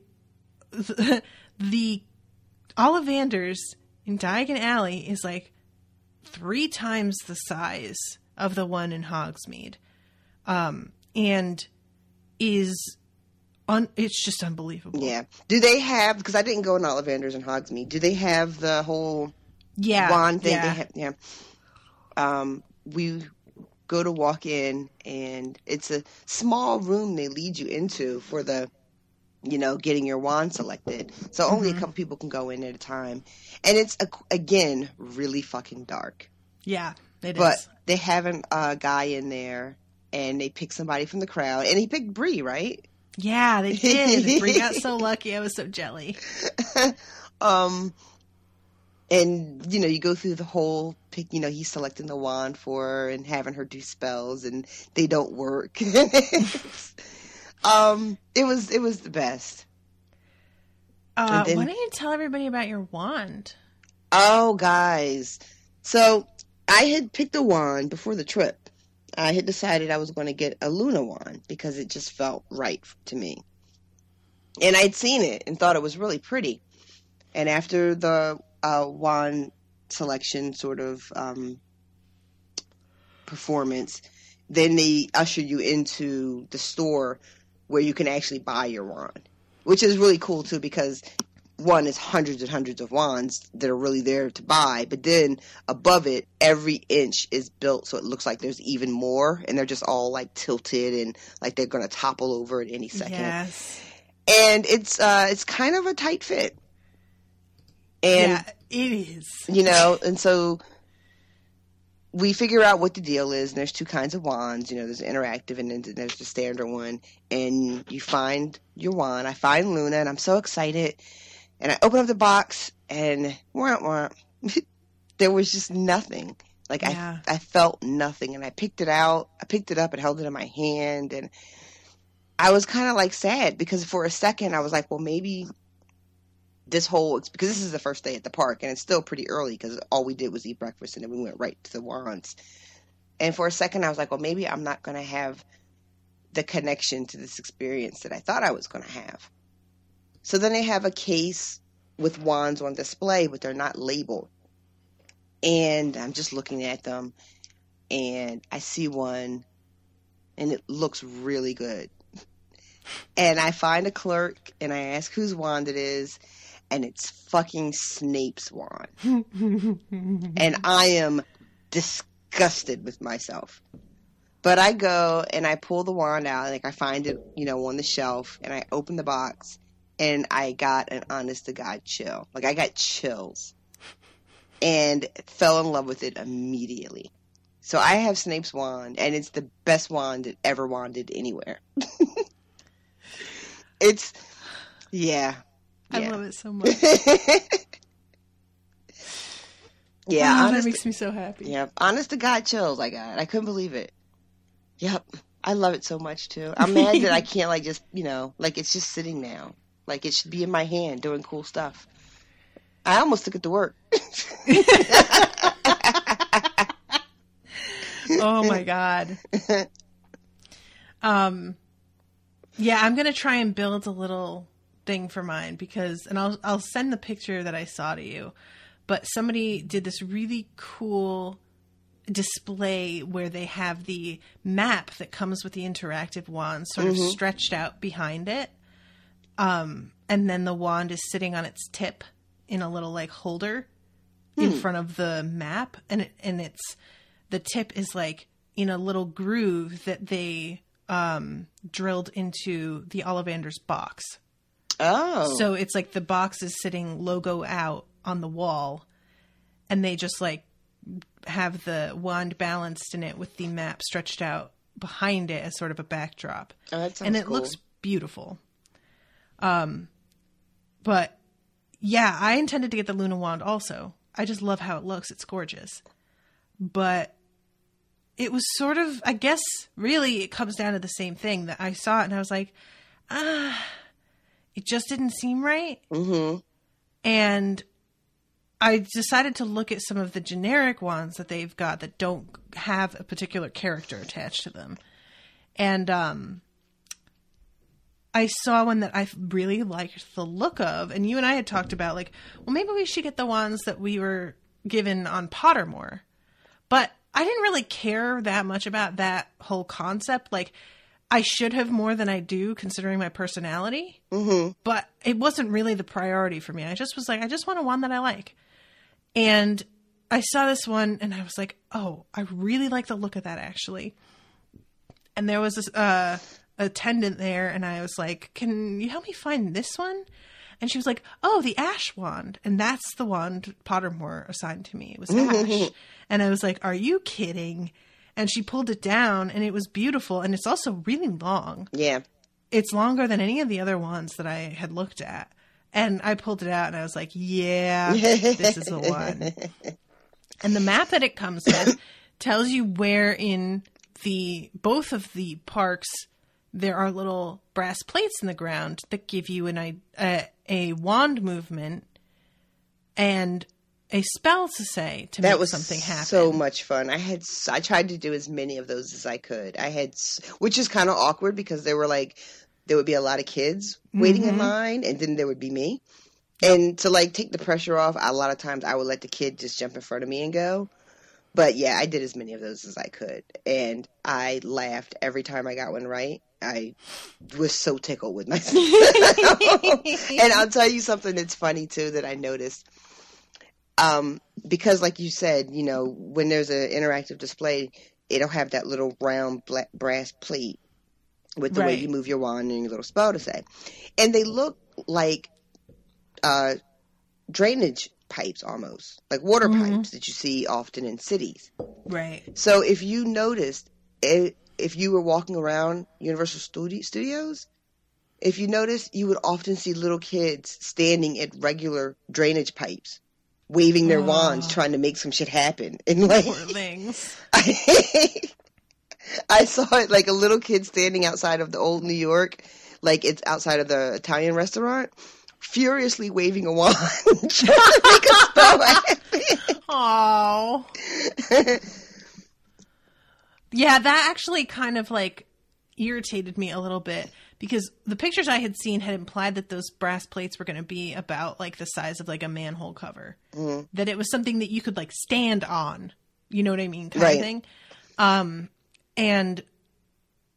Ollivanders in Diagon Alley is like 3 times the size of the one in Hogsmeade. And it's just unbelievable. Yeah. Do they have, because I didn't go in Ollivanders and Hogsmeade, do they have the whole wand thing? Yeah. We go to walk in, and it's a small room they lead you into for the, getting your wand selected. So only a couple people can go in at a time. And it's, again, really fucking dark. Yeah, it is. But they have a guy in there, and they pick somebody from the crowd. And he picked Bree, right? Yeah, they did. Bree got so lucky. I was so jelly. And, you go through the whole pick, he's selecting the wand for her and having her do spells, and they don't work. It was the best. Why don't you tell everybody about your wand? Oh, guys. So I had picked a wand before the trip. I had decided I was going to get a Luna wand because it just felt right to me. And I'd seen it and thought it was really pretty. And after the wand selection sort of performance, then they usher you into the store where you can actually buy your wand, which is really cool too, because one is hundreds and hundreds of wands that are really there to buy, but then above it, every inch is built so it looks like there's even more, and they're just all like tilted and like they're going to topple over at any second. Yes. And it's kind of a tight fit. And, yeah, it is. And so we figure out what the deal is, and there's 2 kinds of wands. There's an interactive and then there's the standard one. And you find your wand. I find Luna, and I'm so excited. And I open up the box, and there was just nothing. Like, yeah. I felt nothing, and I picked it out. I picked it up and held it in my hand, and I was kind of like sad, because for a second I was like, well, maybe because this is the first day at the park, and it's still pretty early because all we did was eat breakfast, and then we went right to the wands. And for a second I was like, well, maybe I'm not going to have the connection to this experience that I thought I was going to have. So then they have a case with wands on display, but they're not labeled. And I'm just looking at them, and I see one, and it looks really good. And I find a clerk, and I ask whose wand it is, and it's fucking Snape's wand. And I am disgusted with myself. But I go, and I pull the wand out, and I find it, on the shelf, and I open the box, and I got an honest-to-God chill. Like, I got chills. And fell in love with it immediately. So I have Snape's wand, and it's the best wand that ever wanded anywhere. Yeah. I love it so much. Yeah. Oh, that makes me so happy. Yeah. Honest-to-God chills I got. I couldn't believe it. Yep. I love it so much, too. I'm mad that I can't, just, it's just sitting now. Like, it should be in my hand doing cool stuff. I almost took it to work. Oh, my God. Yeah, I'm going to try and build a little thing for mine and I'll send the picture that I saw to you. But somebody did this really cool display where they have the map that comes with the interactive wand sort of stretched out behind it. And then the wand is sitting on its tip in a little holder in front of the map. And it's the tip is in a little groove that they drilled into the Ollivander's box. Oh. So it's the box is sitting logo out on the wall, and they just have the wand balanced in it with the map stretched out behind it as sort of a backdrop. Oh, that sounds and it cool. looks beautiful. But yeah, I intended to get the Luna wand also. I just love how it looks. It's gorgeous. But it was sort of, I guess, really it comes down to the same thing that I saw it and I was like, it just didn't seem right. Mm-hmm. And I decided to look at some of the generic ones that they've got that don't have a particular character attached to them. And I saw one that I really liked the look of. And you and I had talked about, like, well, maybe we should get the ones that we were given on Pottermore. But I didn't really care that much about that whole concept. Like, I should have more than I do, considering my personality. Mm-hmm. But it wasn't really the priority for me. I just was like, I just want a one that I like. And I saw this one, and I was like, oh, I really like the look of that, actually. And there was this attendant there, and I was like, can you help me find this one? And she was like, oh, the ash wand. And that's the wand Pottermore assigned to me. It was ash. And I was like, are you kidding? And she pulled it down, and it was beautiful. And it's also really long. Yeah. It's longer than any of the other ones that I had looked at. And I pulled it out, and I was like, yeah, this is the one. And the map that it comes with tells you where in both of the parks there are little brass plates in the ground that give you a wand movement and a spell to say to make something happen. So much fun. I tried to do as many of those as I could. Which is kind of awkward because there would be a lot of kids waiting in line, and then there would be me. And to like take the pressure off, a lot of times I would let the kid just jump in front of me and go. But yeah, I did as many of those as I could. And I laughed every time I got one right. I was so tickled with myself. And I'll tell you something that's funny too that I noticed. Because like you said, you know, when there's an interactive display, it'll have that little round brass plate with the way you move your wand and your little spell to say. And they look like drainage pipes almost, like water pipes that you see often in cities. Right. So if you noticed, if you were walking around Universal Studios, if you noticed, you would often see little kids standing at regular drainage pipes, waving their wands, trying to make some shit happen. And like, poor things. I saw it like a little kid standing outside of the old New York, like it's outside of the Italian restaurant, furiously waving a wand, trying to make a spell happen. Oh. Yeah, that actually kind of like irritated me a little bit because the pictures I had seen had implied that those brass plates were going to be about like the size of like a manhole cover. That it was something that you could like stand on. You know what I mean? Kind of thing. And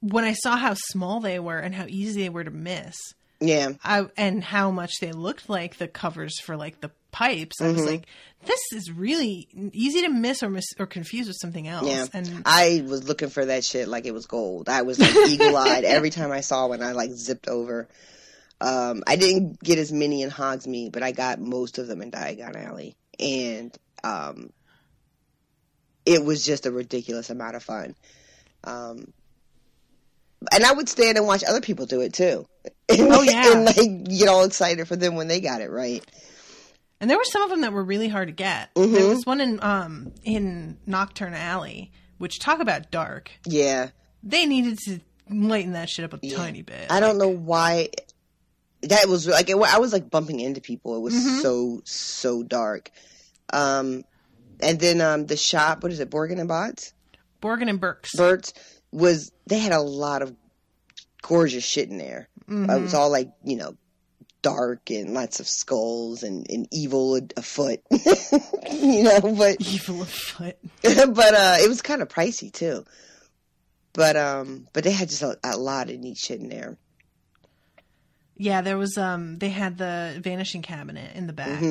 when I saw how small they were and how easy they were to miss, and how much they looked like the covers for like the pipes, I was like, this is really easy to miss or confuse with something else. Yeah. And I was looking for that shit like it was gold. I was like eagle-eyed every time I saw one. I like zipped over. I didn't get as many in Hogsmeade, but I got most of them in Diagon Alley, and it was just a ridiculous amount of fun. And I would stand and watch other people do it too. And like get all excited for them when they got it right. And there were some of them that were really hard to get. There was one in Nocturne Alley, which talk about dark. Yeah. They needed to lighten that shit up a tiny bit. I don't know why. That was like, I was like bumping into people. It was so dark. And then the shop, what is it, Borgin and Bots? Borgin and Burks. They had a lot of gorgeous shit in there. It was all like, you know, dark and lots of skulls and evil afoot. You know, but evil afoot. But it was kind of pricey too. But they had just a lot of neat shit in there. Yeah, there was they had the vanishing cabinet in the back.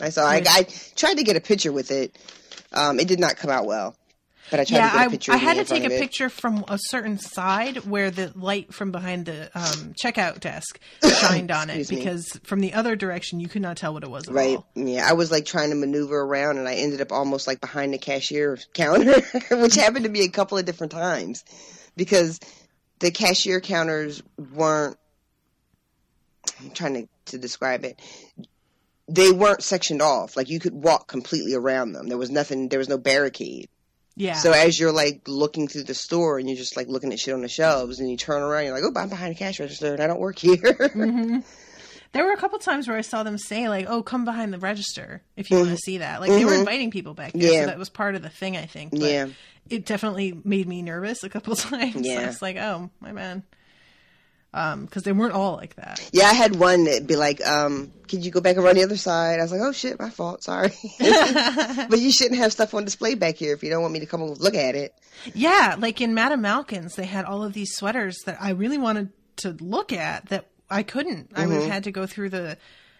I saw. I tried to get a picture with it. It did not come out well. But I tried to get a picture. I had to take a picture from a certain side where the light from behind the checkout desk shined on it, because from the other direction you could not tell what it was at all. Yeah, I was like trying to maneuver around, and I ended up almost like behind the cashier counter, which happened to me a couple of different times, because the cashier counters weren't. I'm trying to describe it. They weren't sectioned off. Like you could walk completely around them. There was nothing. There was no barricade. Yeah. So as you're like looking through the store and you're just like looking at shit on the shelves, and you turn around, you're like, oh, I'm behind the cash register and I don't work here. There were a couple times where I saw them say, like, oh, come behind the register if you want to see that. Like, they were inviting people back there, so that was part of the thing, I think. But it definitely made me nervous a couple times. Yeah. I was like, oh, my man. Because they weren't all like that. Yeah, I had one that'd be like, could you go back around the other side? I was like, oh, shit, my fault, sorry. But you shouldn't have stuff on display back here if you don't want me to come and look at it. Yeah, like in Madame Malkin's, they had all of these sweaters that I really wanted to look at that I couldn't. I would have had to go through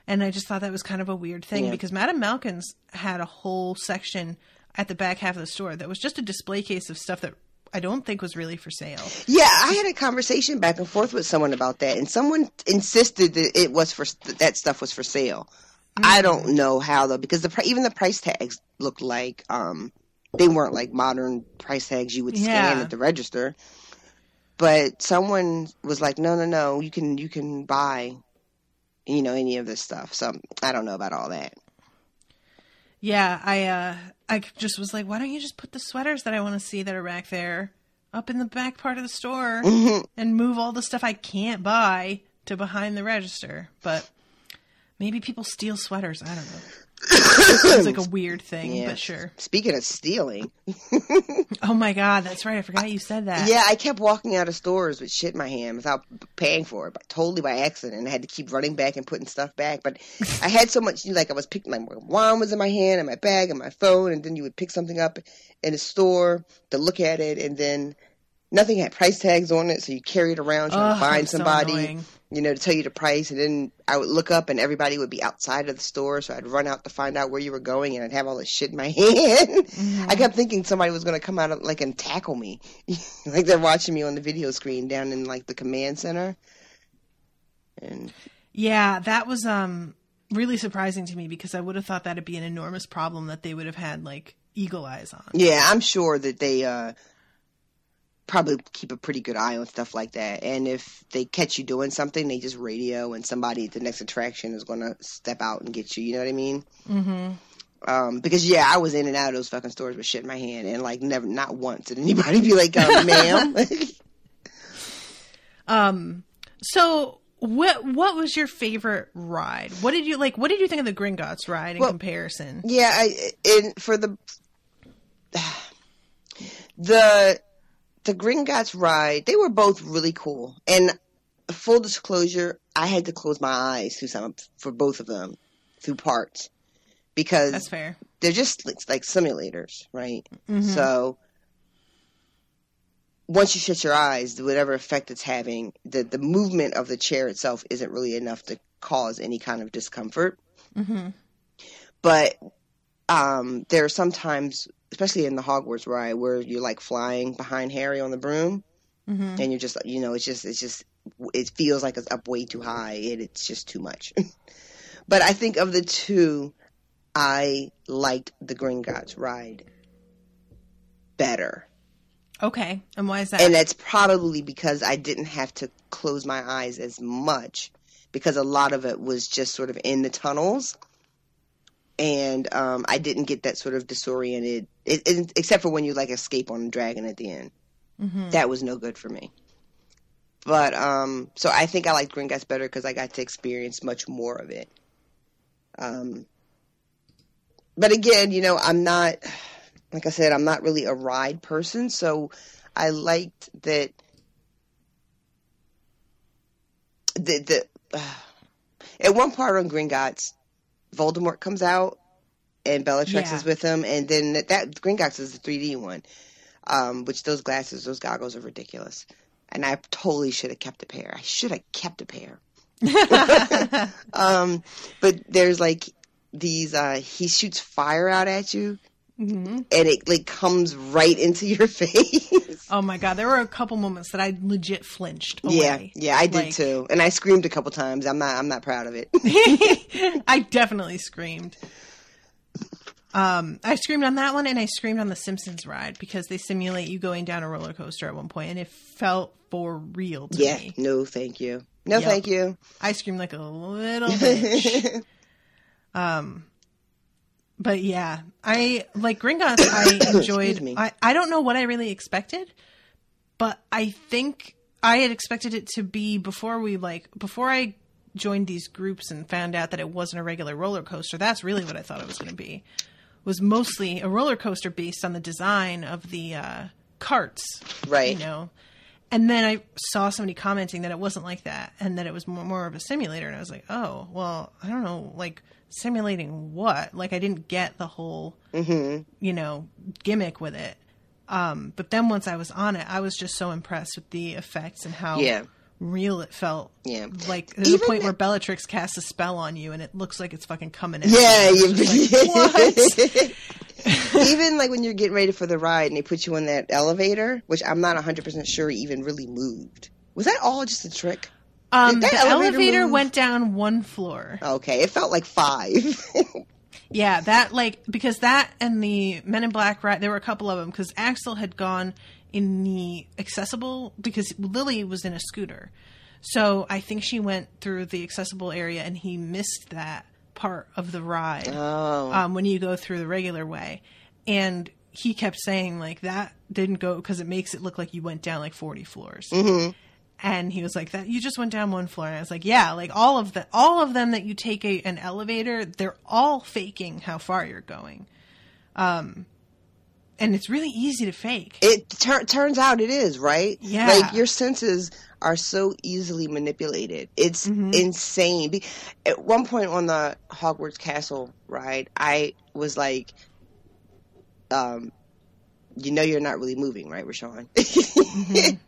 and I just thought that was kind of a weird thing because Madame Malkin's had a whole section at the back half of the store that was just a display case of stuff that I don't think was really for sale. Yeah, I had a conversation back and forth with someone about that, and someone insisted that that stuff was for sale. I don't know how though, because even the price tags looked like they weren't like modern price tags you would scan at the register. But someone was like, no, you can buy, any of this stuff. So I don't know about all that. Yeah, I just was like, why don't you just put the sweaters that I want to see that are back there up in the back part of the store and move all the stuff I can't buy to behind the register? But maybe people steal sweaters. I don't know. It's like a weird thing, but sure. Speaking of stealing. Oh my God, that's right. I forgot you said that. Yeah, I kept walking out of stores with shit in my hand without paying for it, but totally by accident. And I had to keep running back and putting stuff back. But I had so much, like I was picking, my wand was in my hand and my bag and my phone. And then you would pick something up in a store to look at it. And then nothing had price tags on it. So you carry it around trying to find somebody. So to tell you the price, and then I would look up and everybody would be outside of the store, so I'd run out to find out where you were going, and I'd have all this shit in my hand. I kept thinking somebody was going to come out and tackle me, like they're watching me on the video screen down in like the command center. And yeah, that was really surprising to me because I would have thought that'd be an enormous problem that they would have had like eagle eyes on. Yeah, I'm sure that they probably keep a pretty good eye on stuff like that. And if they catch you doing something, they just radio and somebody at the next attraction is going to step out and get you. You know what I mean? Mm-hmm. Because, I was in and out of those fucking stores with shit in my hand and, like, never, not once did anybody be like, ma'am. So what was your favorite ride? What did you think of the Gringotts ride in comparison? Yeah, the Gringotts ride, they were both really cool. And full disclosure, I had to close my eyes for both of them through parts. Because that's fair. They're just like simulators, right? Mm-hmm. So once you shut your eyes, whatever effect it's having, the movement of the chair itself isn't really enough to cause any kind of discomfort. Mm-hmm. But there are sometimes, especially in the Hogwarts ride, where you're like flying behind Harry on the broom, and you're just, it feels like it's up way too high, and it's just too much. But I think of the two, I liked the Gringotts ride better. Okay, and why is that? And that's probably because I didn't have to close my eyes as much, because a lot of it was just sort of in the tunnels. And I didn't get that sort of disoriented, except for when you like escape on a dragon at the end. Mm-hmm. That was no good for me. But so I think I liked Gringotts better because I got to experience much more of it. But again, I'm not, like I said, I'm not really a ride person, so I liked that at one part on Gringotts, Voldemort comes out and Bellatrix is with him, and then that Gringotts is the 3D one, which those goggles are ridiculous, and I totally should have kept a pair. I should have kept a pair. But there's like these he shoots fire out at you, and it like comes right into your face. Oh my God, there were a couple moments that I legit flinched away. Yeah, I did too, and I screamed a couple times. I'm not proud of it. I definitely screamed. I screamed on that one, and I screamed on the Simpsons ride because they simulate you going down a roller coaster at one point, and it felt for real to me. No, thank you. No, thank you. I screamed like a little bitch. But yeah, I like Gringotts. I enjoyed. I don't know what I really expected, but I think I had expected it to be before I joined these groups and found out that it wasn't a regular roller coaster, that's really what I thought it was going to be. Was mostly a roller coaster based on the design of the carts. Right. You know. And then I saw somebody commenting that it wasn't like that and that it was more of a simulator. And I was like, oh, well, I don't know, like, simulating what? Like, I didn't get the whole, you know, gimmick with it. But then once I was on it, I was just so impressed with the effects and how real it felt. Yeah. Like, there's a point where Bellatrix casts a spell on you and it looks like it's fucking coming in. Yeah. Like, what? Even like when you're getting ready for the ride and they put you in that elevator, which I'm not 100% sure even really moved. Was that all just a trick? The elevator went down one floor. Okay. It felt like 5. Yeah, that, like, because that and the Men in Black ride, there were a couple of them, because Axel had gone in the accessible, because Lily was in a scooter. So I think she went through the accessible area and he missed that part of the ride when you go through the regular way. And he kept saying, like, that didn't go, because it makes it look like you went down, like, 40 floors. Mm-hmm. And he was like, "That you just went down one floor." And I was like, "Yeah, like all of them that you take an elevator, they're all faking how far you're going, and it's really easy to fake." It turns out it is, right? Yeah, like your senses are so easily manipulated. It's insane. At one point on the Hogwarts Castle ride, I was like, you know you're not really moving, right, RoShawn?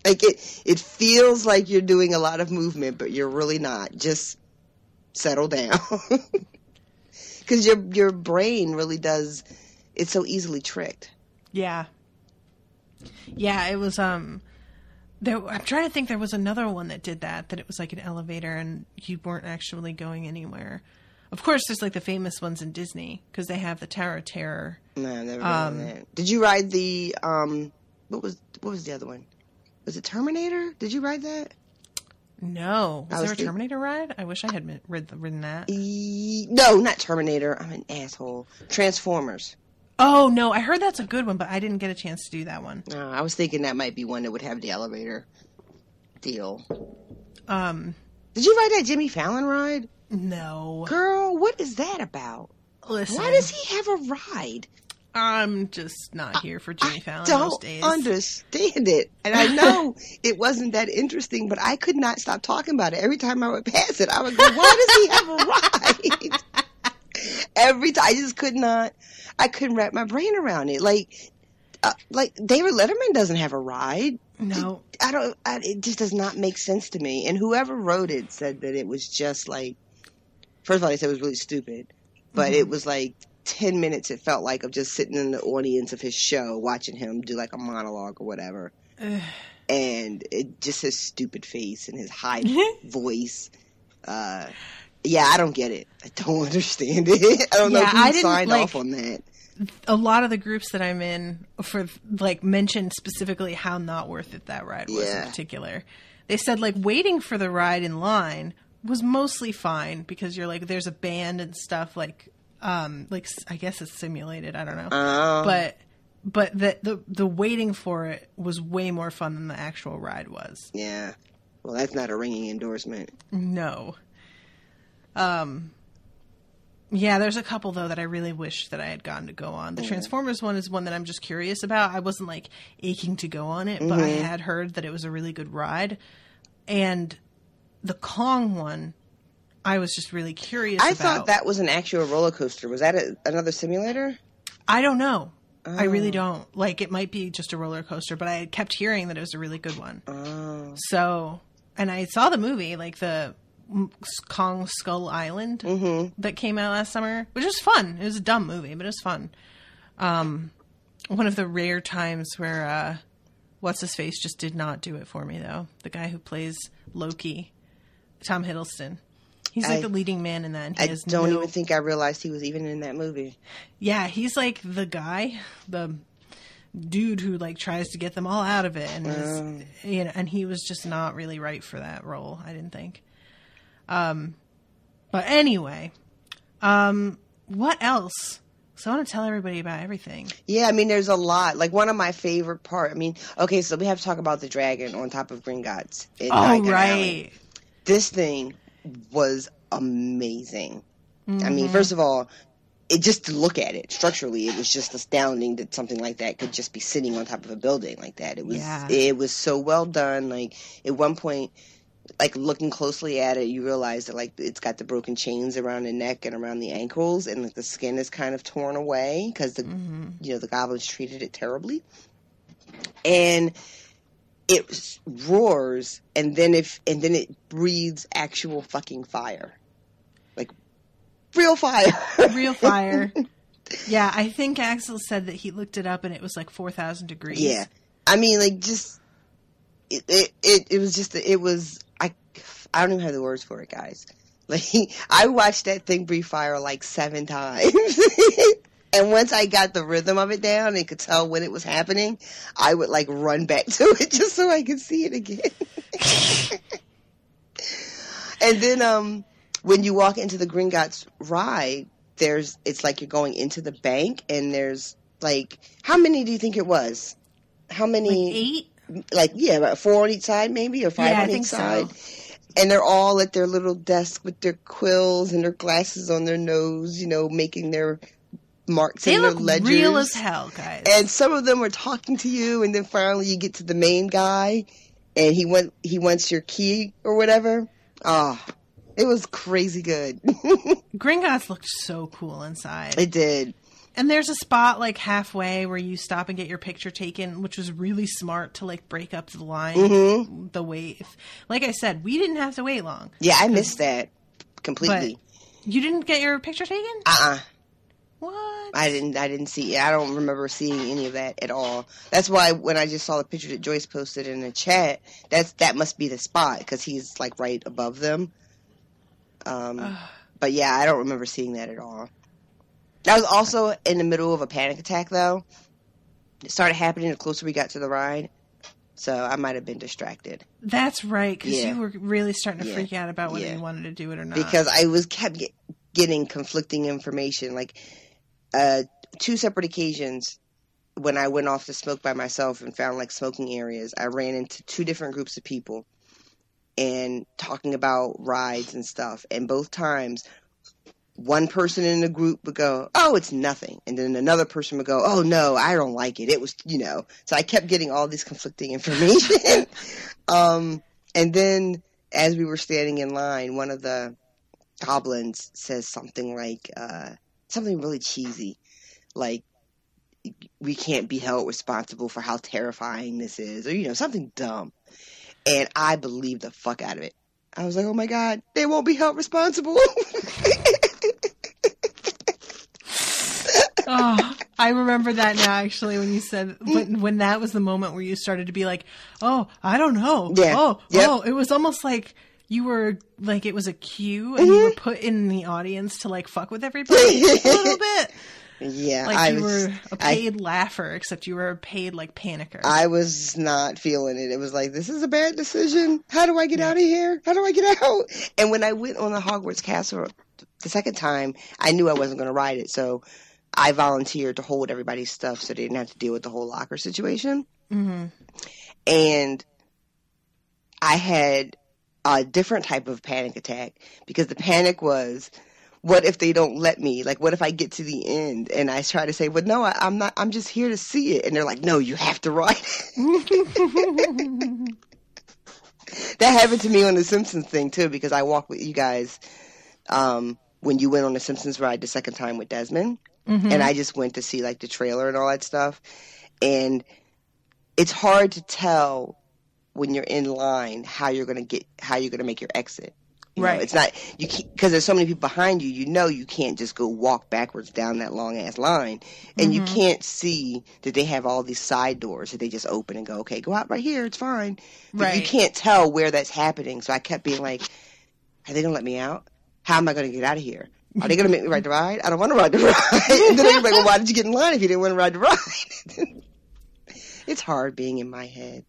Like it feels like you're doing a lot of movement, but you're really not. Just settle down. Because your brain really does, it's so easily tricked. Yeah. Yeah, it was, I'm trying to think, there was another one that did that it was like an elevator and you weren't actually going anywhere. Of course, there's like the famous ones in Disney because they have the Tower of Terror. No, I've never done that. Did you ride the what was the other one? Was it Terminator? Did you ride that? No. Was there a Terminator ride? I wish I had ridden that. No, not Terminator. I'm an asshole. Transformers. Oh, no. I heard that's a good one, but I didn't get a chance to do that one. I was thinking that might be one that would have the elevator deal. Did you ride that Jimmy Fallon ride? No. Girl, what is that about? Listen. Why does he have a ride? I'm just not here for Jimmy Fallon most days. I don't understand it. And I know it wasn't that interesting, but I could not stop talking about it. Every time I would pass it, I would go, why does he have a ride? Every time. I just I couldn't wrap my brain around it. Like David Letterman doesn't have a ride. No. It just does not make sense to me. And whoever wrote it said that it was just like, first of all, they said it was really stupid, but it was like 10 minutes, it felt like, of just sitting in the audience of his show, watching him do like a monologue or whatever. And it just his stupid face and his high voice. Yeah, I don't get it. I don't understand it. I don't know who signed off on that. A lot of the groups that I'm in for like mentioned specifically how not worth it that ride was in particular. They said like waiting for the ride in line was mostly fine because you're like there's a band and stuff like I guess it's simulated, I don't know. But the waiting for it was way more fun than the actual ride was. Yeah. Well, that's not a ringing endorsement. No. Yeah, there's a couple, though, that I really wish that I had gotten to go on. The Transformers one is one that I'm just curious about. I wasn't, like, aching to go on it, but I had heard that it was a really good ride. And the Kong one, I was just really curious about. I thought that was an actual roller coaster. Was that another simulator? I don't know. I really don't. Like, it might be just a roller coaster, but I kept hearing that it was a really good one. Oh. So, and I saw the movie, like the Kong Skull Island that came out last summer, which was fun. It was a dumb movie, but it was fun. One of the rare times where what's his face just did not do it for me, though. The guy who plays Loki, Tom Hiddleston. He's like the leading man in that. And I don't even think I realized he was even in that movie. Yeah, he's like the guy, the dude who like tries to get them all out of it, and is, you know, and he was just not really right for that role, I didn't think. But anyway, what else? So I want to tell everybody about everything. Yeah, I mean, there's a lot. Like, one of my favorite parts, I mean, okay, so we have to talk about the dragon on top of Gringotts. Oh, right. This thing was amazing. I mean, first of all, just to look at it structurally, it was just astounding that something like that could just be sitting on top of a building like that. It was so well done. Like, at one point, like, looking closely at it, you realize that, like, it's got the broken chains around the neck and around the ankles, and, like, the skin is kind of torn away because the goblins treated it terribly. And it roars, and then it breathes actual fucking fire. Like, real fire. Real fire. Yeah, I think Axel said that he looked it up and it was like 4,000 degrees. Yeah. I mean, like, just, it was, I don't even have the words for it, guys. Like, I watched that thing breathe fire like 7 times. And once I got the rhythm of it down and could tell when it was happening, I would, like, run back to it just so I could see it again. And then, when you walk into the Gringotts ride, it's like you're going into the bank, and there's, like, how many do you think it was? How many? Like 8? Like, yeah, about 4 on each side, maybe, or 5 on each side. So. And they're all at their little desk with their quills and their glasses on their nose, making their marks in their ledgers. They look real as hell, guys. And some of them are talking to you, and then finally you get to the main guy, and he wants your key or whatever. Oh, it was crazy good. Gringotts looked so cool inside. It did. And there's a spot, like, halfway where you stop and get your picture taken, which was really smart to, like, break up the line, the wait. Like I said, we didn't have to wait long. Yeah, I missed that completely. But you didn't get your picture taken? What? I didn't see it. I don't remember seeing any of that at all. That's why when I just saw the picture that Joyce posted in the chat, that must be the spot, because he's, like, right above them. But yeah, I don't remember seeing that at all. I was also in the middle of a panic attack, though. It started happening the closer we got to the ride, so I might have been distracted. That's right, because you were really starting to freak out about whether you wanted to do it or not. Because I kept getting conflicting information. Like, 2 separate occasions when I went off to smoke by myself and found, like, smoking areas, I ran into 2 different groups of people and talking about rides and stuff. And both times, one person in the group would go, "Oh, it's nothing." And then another person would go, "Oh, no, I don't like it. It was, So I kept getting all this conflicting information. And then as we were standing in line, one of the goblins says something like, something really cheesy. Like, we can't be held responsible for how terrifying this is. Or, something dumb. And I believed the fuck out of it. I was like, oh my God, they won't be held responsible. Oh, I remember that now, actually, when you said, when that was the moment where you started to be like, oh, I don't know. Yeah. Oh, it was almost like you were, like, it was a cue, and you were put in the audience to, like, fuck with everybody a little bit. Yeah. Like you were a paid laugher, except you were a paid, like, panicker. I was not feeling it. It was like, this is a bad decision. How do I get out of here? How do I get out? And when I went on the Hogwarts Castle the second time, I knew I wasn't going to ride it, so I volunteered to hold everybody's stuff so they didn't have to deal with the whole locker situation. Mm-hmm. And I had a different type of panic attack, because the panic was, what if they don't let me? Like, what if I get to the end and I try to say, well, no, I'm not, I'm just here to see it. And they're like, no, you have to ride it. That happened to me on the Simpsons thing, too, because I walked with you guys when you went on the Simpsons ride the second time with Desmond. Mm-hmm. And I just went to see, like, the trailer and all that stuff. And it's hard to tell when you're in line how you're going to make your exit. Right. It's not, because there's so many people behind you, you can't just go walk backwards down that long ass line. And you can't see that they have all these side doors that they just open and go, okay, go out right here, it's fine. But you can't tell where that's happening. So I kept being like, are they going to let me out? How am I going to get out of here? Are they going to make me ride the ride? I don't want to ride the ride. And then they're like, well, why did you get in line if you didn't want to ride the ride? It's hard being in my head.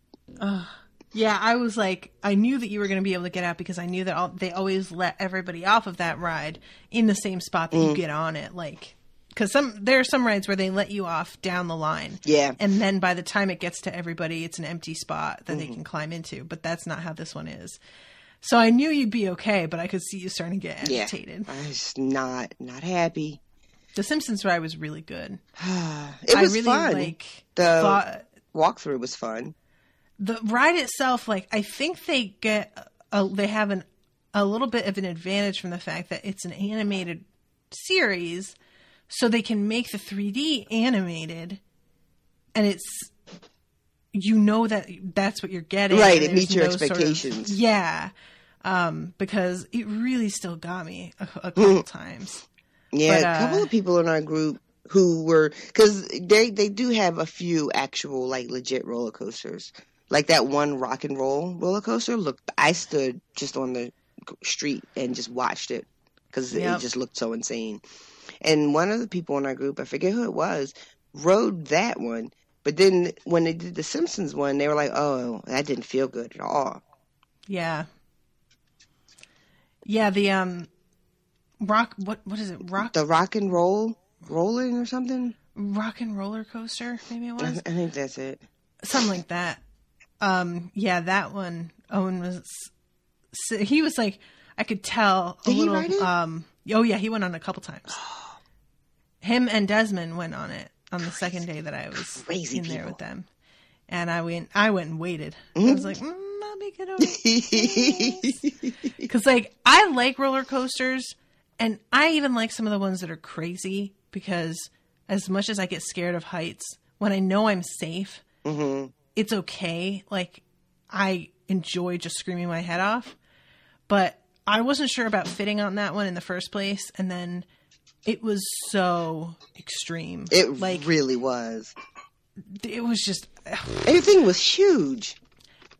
Yeah, I was like, I knew that you were going to be able to get out, because I knew that they always let everybody off of that ride in the same spot that you get on it. Like, because there are some rides where they let you off down the line. Yeah. And then by the time it gets to everybody, it's an empty spot that they can climb into. But that's not how this one is. So I knew you'd be okay, but I could see you starting to get agitated. Yeah, I was not happy. The Simpsons ride was really good. It was fun. The walkthrough was fun. The ride itself, like, I think they have a little bit of an advantage from the fact that it's an animated series, so they can make the 3D animated, and it's, that's what you're getting. Right, it meets your expectations. Because it really still got me a couple times. Yeah, a couple of people in our group who were, because they do have a few actual, like, legit roller coasters. Like that one rock and roll roller coaster. Look, I stood just on the street and just watched it because it just looked so insane. And one of the people in our group, I forget who it was, rode that one. But then when they did the Simpsons one, they were like, "Oh, that didn't feel good at all." Yeah. Yeah. The rock. What is it? The rock and rolling or something. Rock and roller coaster. Maybe it was. I think that's it. Something like that. Yeah, that one. Owen he was like, I could tell. Did he ride it? Oh yeah, he went on a couple times. Him and Desmond went on it on the second day that I was in there with them, and I went and waited. I was like, I'll make it over. Because like I like roller coasters, and I even like some of the ones that are crazy. Because as much as I get scared of heights, when I know I'm safe. Mm-hmm. It's okay. Like, I enjoy just screaming my head off. But I wasn't sure about fitting on that one in the first place. And then it was so extreme. It really was. It was just... Everything was huge.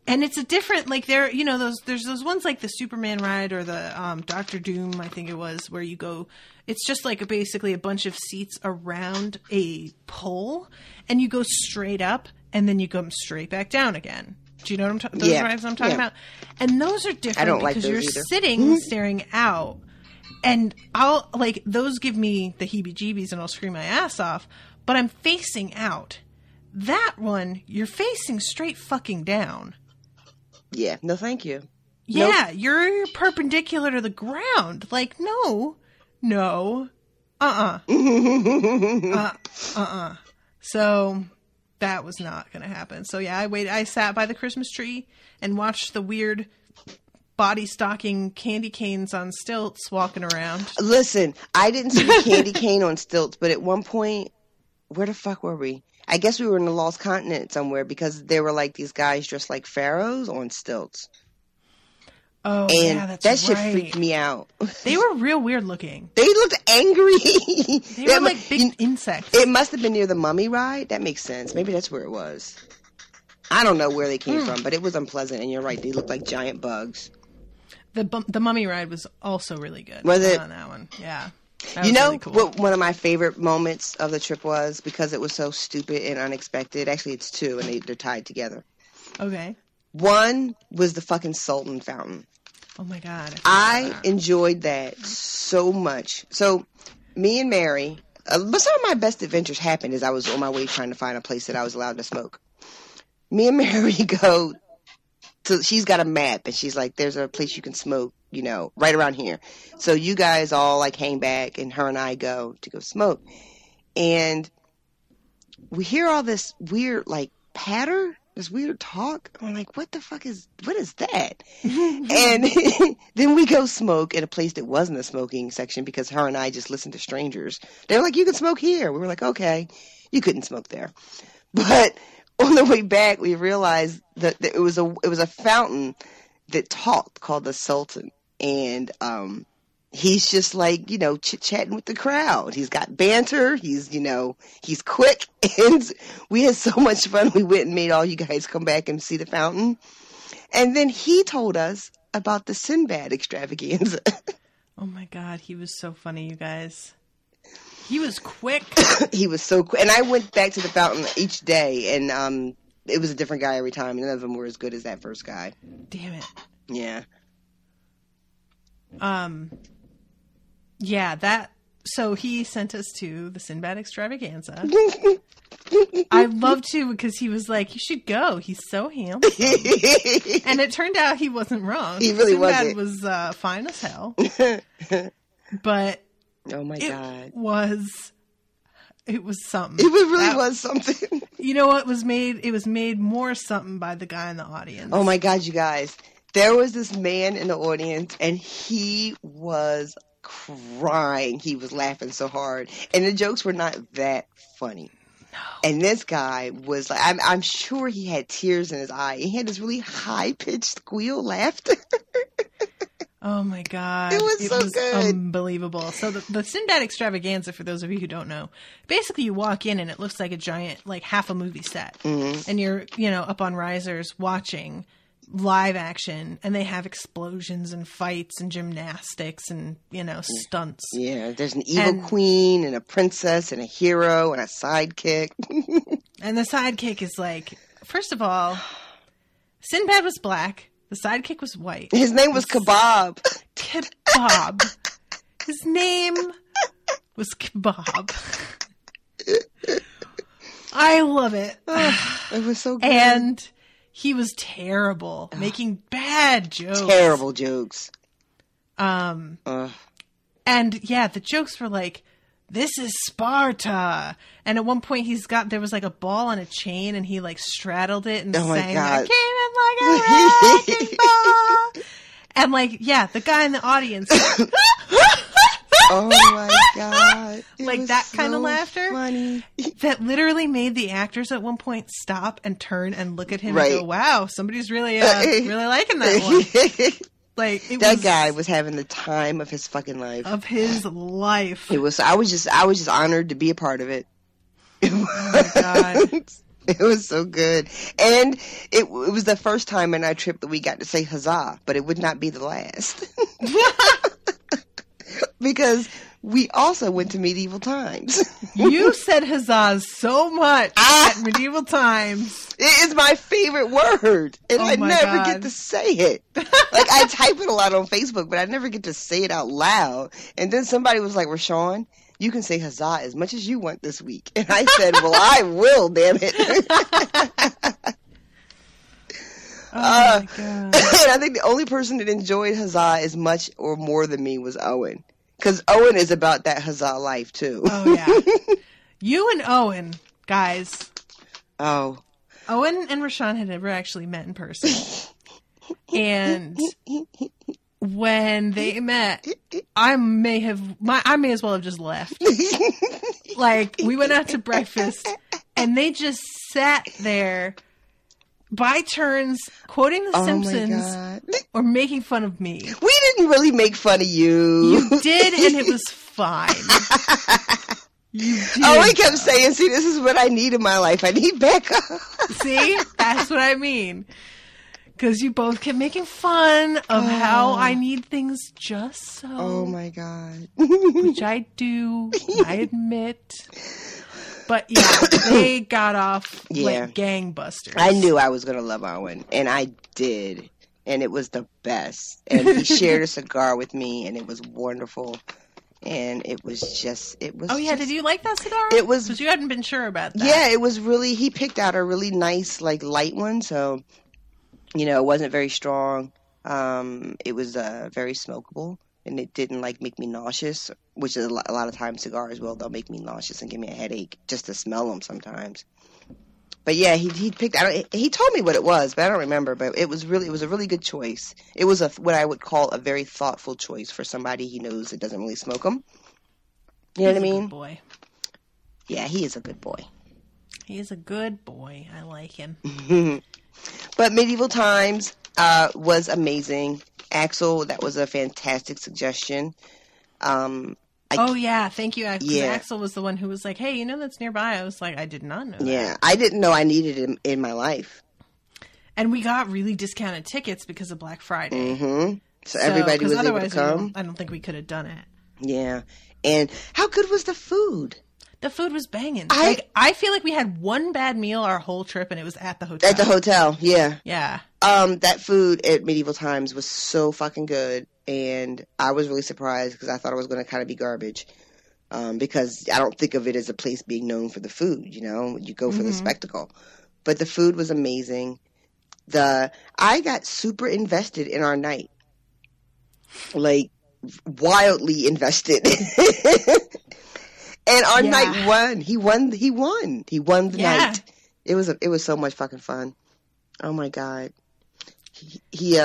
And it's a different... Like, there's those ones like the Superman ride or the Doctor Doom, I think it was, where you go... It's just like basically a bunch of seats around a pole. And you go straight up. And then you come straight back down again. Do you know what those rides I'm talking about? And those are different because you're sitting staring out. And those give me the heebie-jeebies and I'll scream my ass off. But I'm facing out. That one, you're facing straight fucking down. Yeah. No, thank you. Yeah, nope. You're perpendicular to the ground. Like, no. So... that was not going to happen. So yeah, I sat by the Christmas tree and watched the weird body stocking candy canes on stilts walking around. Listen, I didn't see a candy cane on stilts, but at one point, where the fuck were we? I guess we were in the Lost Continent somewhere because there were like these guys dressed like pharaohs on stilts. Oh, and yeah, that's that shit right. freaked me out. They were real weird looking. They looked angry. They were like big insects. It must have been near the Mummy ride. That makes sense. Maybe that's where it was. I don't know where they came from, but it was unpleasant. And you're right. They looked like giant bugs. The Mummy ride was also really good. Was it? On that one. Yeah. You know really cool. what one of my favorite moments of the trip was? Because it was so stupid and unexpected. Actually, it's two, and they're tied together. Okay. One was the fucking Sultan fountain. Oh my God. I enjoyed that so much. So, me and Mary, but some of my best adventures happened as I was on my way trying to find a place that I was allowed to smoke. Me and Mary go to, she's got a map, and she's like, there's a place you can smoke, right around here. So you guys all like hang back, and her and I go smoke. And we hear all this weird like patter. This weird talk. I'm like, what is that? And then we go smoke in a place that wasn't a smoking section because her and I just listened to strangers. They were like, you can smoke here. We were like, okay. You couldn't smoke there. But on the way back, we realized that it was a fountain that talked called the Sultan. And he's just like, chit-chatting with the crowd. He's got banter. He's quick. And we had so much fun. We went and made all you guys come back and see the fountain. And then he told us about the Sinbad extravaganza. Oh my God. He was so funny, you guys. He was quick. He was so quick. And I went back to the fountain each day, and it was a different guy every time. None of them were as good as that first guy. Damn it. Yeah. Yeah, So he sent us to the Sinbad Extravaganza. I love to because he was like, "You should go. He's so handsome," and it turned out he wasn't wrong. He really Sinbad wasn't. was fine as hell, but oh my God, it was something. It really was something. You know what was made? It was made more something by the guy in the audience. Oh my God, you guys! There was this man in the audience, and he was crying. He was laughing so hard, and the jokes were not that funny. No. And this guy was like, I'm sure he had tears in his eye. He had this really high-pitched squeal laughter. Oh my God. It was so good. Unbelievable. So the Sinbad Extravaganza, for those of you who don't know, basically you walk in and it looks like a giant, like half a movie set. Mm-hmm. And you're, up on risers watching live action, and they have explosions and fights and gymnastics and, stunts. Yeah, there's an evil queen and a princess and a hero and a sidekick. And the sidekick is like, first of all, Sinbad was black. The sidekick was white. His name was Kebab. Kebab. His name was Kebab. I love it. It was so good. And he was terrible, making bad jokes. Terrible jokes. And yeah, the jokes were like, "This is Sparta." And at one point there was like a ball on a chain, and he like straddled it and sang, "I came in like a wrecking ball." And like, yeah, the guy in the audience. Oh my God. Like that kind of laughter. Funny. That literally made the actors at one point stop and turn and look at him and go, "Wow, somebody's really really liking that one." Like that guy was having the time of his fucking life. Of his life. It was I was just honored to be a part of it. Oh my God. It was so good. And it was the first time in our trip that we got to say huzzah, but it would not be the last. Because we also went to medieval times. You said huzzah so much at medieval times. It is my favorite word. And I never get to say it. Like, I type it a lot on Facebook, but I never get to say it out loud. And then somebody was like, "RoShawn, you can say huzzah as much as you want this week." And I said, "Well, I will, damn it." Oh my God. And I think the only person that enjoyed huzzah as much or more than me was Owen. Because Owen is about that huzzah life, too. Oh, yeah. You and Owen, guys. Oh. Owen and RoShawn had never actually met in person. And when they met, I may as well have just left. Like, we went out to breakfast, and they just sat there by turns quoting The Simpsons or making fun of me. We didn't really make fun of you. You did, and it was fine. You did. Oh, we kept saying, "See, this is what I need in my life. I need backup." See? That's what I mean. Because you both kept making fun of how I need things just so. Oh, my God. Which I do. I admit. But yeah, they got off like gangbusters. I knew I was going to love Owen, and I did. And it was the best. And he shared a cigar with me, and it was wonderful. And it was just, Oh yeah, did you like that cigar? It was. Because you hadn't been sure about that. Yeah, it was really, he picked out a really nice, like, light one. So, it wasn't very strong. It was very smokable. And it didn't like make me nauseous, which is a lot of times cigars they'll make me nauseous and give me a headache just to smell them sometimes. But yeah, he picked. He told me what it was, but I don't remember. But it was a really good choice. It was what I would call a very thoughtful choice for somebody he knows that doesn't really smoke them. You know what I mean? Good boy. Yeah, he is a good boy. He is a good boy. I like him. But Medieval Times was amazing. Axel, that was a fantastic suggestion. Yeah, thank you, Axel. Yeah. Axel was the one who was like, "Hey, that's nearby." I was like, I did not know that. Yeah, I didn't know I needed him in my life. And we got really discounted tickets because of Black Friday. Mm-hmm. So everybody was able to come. I don't think we could have done it. Yeah. And how good was the food? The food was banging. I feel like we had one bad meal our whole trip, and it was at the hotel. At the hotel, yeah. Yeah. That food at Medieval Times was so fucking good, and I was really surprised because I thought it was going to kind of be garbage. because I don't think of it as a place being known for the food, you know? You go for the spectacle. But the food was amazing. I got super invested in our night. Like, wildly invested. And our night won. He won the night. It was so much fucking fun. Oh my God. He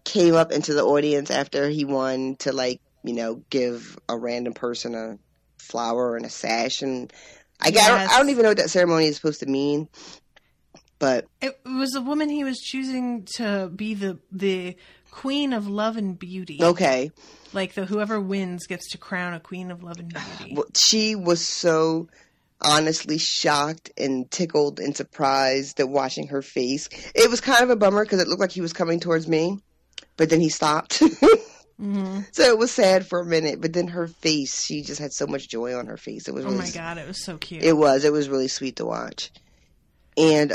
came up into the audience after he won to, like, you know, give a random person a flower and a sash, and I don't even know what that ceremony is supposed to mean. But it was a woman he was choosing to be the queen of love and beauty. Okay. Like whoever wins gets to crown a queen of love and beauty. Well, she was so honestly shocked and tickled and surprised at watching her face. It was kind of a bummer because it looked like he was coming towards me, but then he stopped. So it was sad for a minute, but then her face, she just had so much joy on her face. It was really, oh my God, it was so cute. It was really sweet to watch. And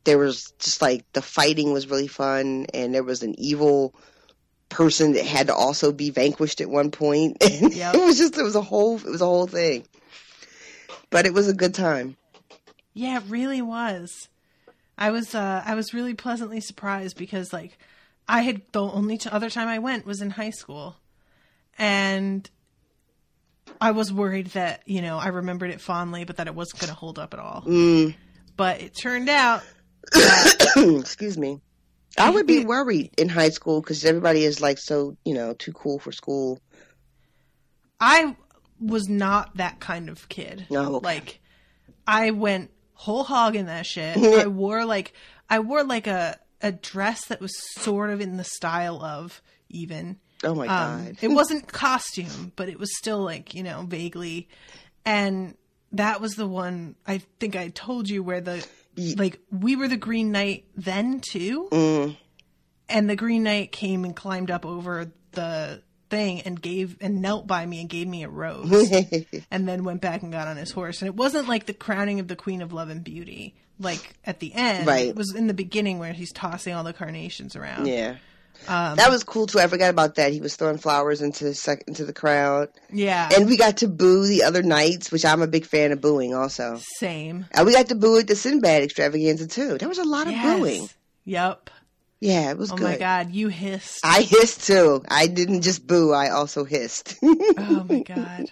there was just like the fighting was really fun, and there was an evil person that had to also be vanquished at one point. And it was a whole thing. But it was a good time. Yeah, it really was. I was really pleasantly surprised because, like, the only other time I went was in high school, and I was worried that, you know, I remembered it fondly, but that it wasn't going to hold up at all. But it turned out that excuse me. I would be worried in high school because everybody is, like, so, you know, too cool for school. I was not that kind of kid. No. Like, I went whole hog in that shit. I wore like a dress that was sort of in the style of even. Oh my God. It wasn't costume, but it was still, like, you know, vaguely. And that was the one I think I told you where we were the Green Knight then too. And the Green Knight came and climbed up over the thing and knelt by me and gave me a rose and then went back and got on his horse. And it wasn't like the crowning of the Queen of Love and Beauty, like at the end. Right. It was in the beginning where he's tossing all the carnations around. Yeah. That was cool too. I forgot about that. He was throwing flowers into the crowd. Yeah. And we got to boo the other knights, which I'm a big fan of booing also. Same. And we got to boo at the Sinbad extravaganza too. There was a lot of booing. Yep. Yeah, it was good. Oh my God, you hissed. I hissed too. I didn't just boo, I also hissed. Oh my God.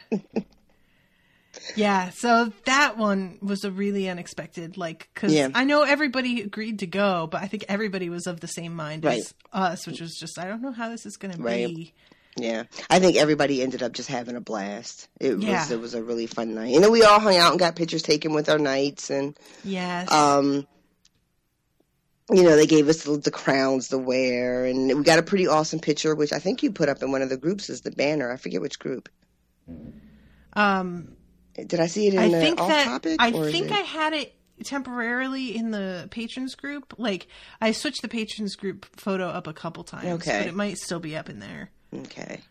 Yeah, so that one was a really unexpected, like, because I know everybody agreed to go, but I think everybody was of the same mind as us, which was just, I don't know how this is going to be. Yeah, I think everybody ended up just having a blast. It was a really fun night. You know, we all hung out and got pictures taken with our knights, and you know, they gave us the crowns to wear, and we got a pretty awesome picture, which I think you put up in one of the groups as the banner. I forget which group. Did I see it in the off-topic? I think I had it temporarily in the patrons group. Like, I switched the patrons group photo up a couple times, but it might still be up in there. Okay.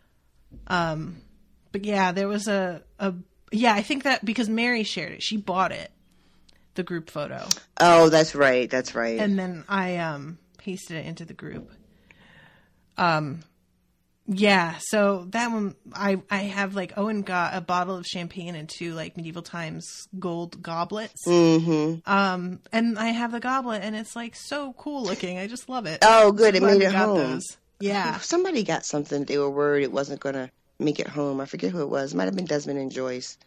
But yeah, there was I think that because Mary shared it, she bought it. The group photo. Oh, that's right. And then I pasted it into the group. Yeah, so that one I have, like, Owen got a bottle of champagne and 2, like, medieval times gold goblets. And I have the goblet, and it's, like, so cool looking. I just love it. Oh, good. It made it home. Those. Yeah. Somebody got something. They were worried it wasn't going to make it home. I forget who it was. It might have been Desmond and Joyce.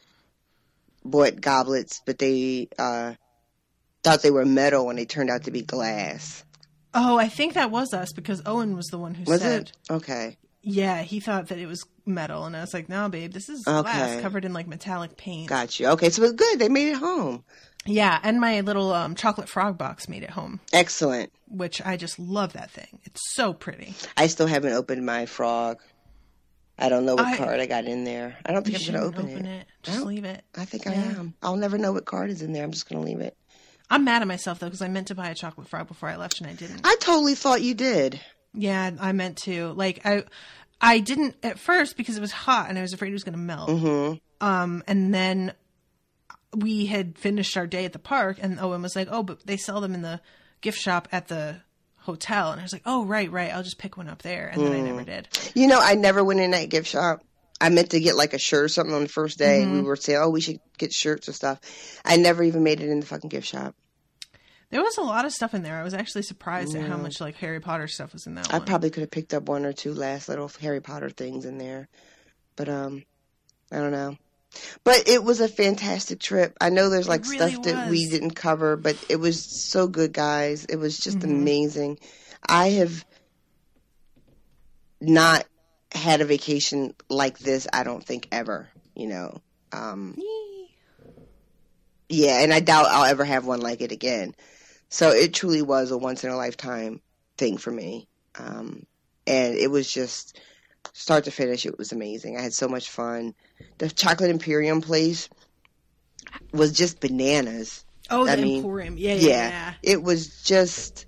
Bought goblets, but they thought they were metal and they turned out to be glass. Oh, I think that was us because Owen was the one who said. It? Okay. Yeah, he thought that it was metal, and I was like, no, babe, this is glass covered in, like, metallic paint. Got you. Okay, so it's good. They made it home. Yeah, and my little chocolate frog box made it home. Excellent. Which I just love that thing. It's so pretty. I still haven't opened my frog. I don't know what card I got in there. I don't think I'm going to open it. Just leave it. I think I am. I'll never know what card is in there. I'm just going to leave it. I'm mad at myself, though, because I meant to buy a chocolate frog before I left, and I didn't. I totally thought you did. Yeah, I meant to. Like, I didn't at first because it was hot, and I was afraid it was going to melt. And then we had finished our day at the park, and Owen was like, oh, but they sell them in the gift shop at the hotel. And I was like, oh, right. I'll just pick one up there. And then I never did. You know, I never went in that gift shop. I meant to get like a shirt or something on the first day. We were saying, oh, we should get shirts or stuff. I never even made it in the fucking gift shop. There was a lot of stuff in there. I was actually surprised at how much like Harry Potter stuff was in that one. I probably could have picked up one or two last little Harry Potter things in there. But I don't know. But it was a fantastic trip. I know there's like stuff that we didn't cover, but it was so good, guys. It was just amazing. I have not had a vacation like this, I don't think, ever, you know. Yeah, and I doubt I'll ever have one like it again. So it truly was a once-in-a-lifetime thing for me. And it was just, start to finish, it was amazing. I had so much fun. The Chocolate Imperium place was just bananas. Oh, the Emporium. Yeah. It was just...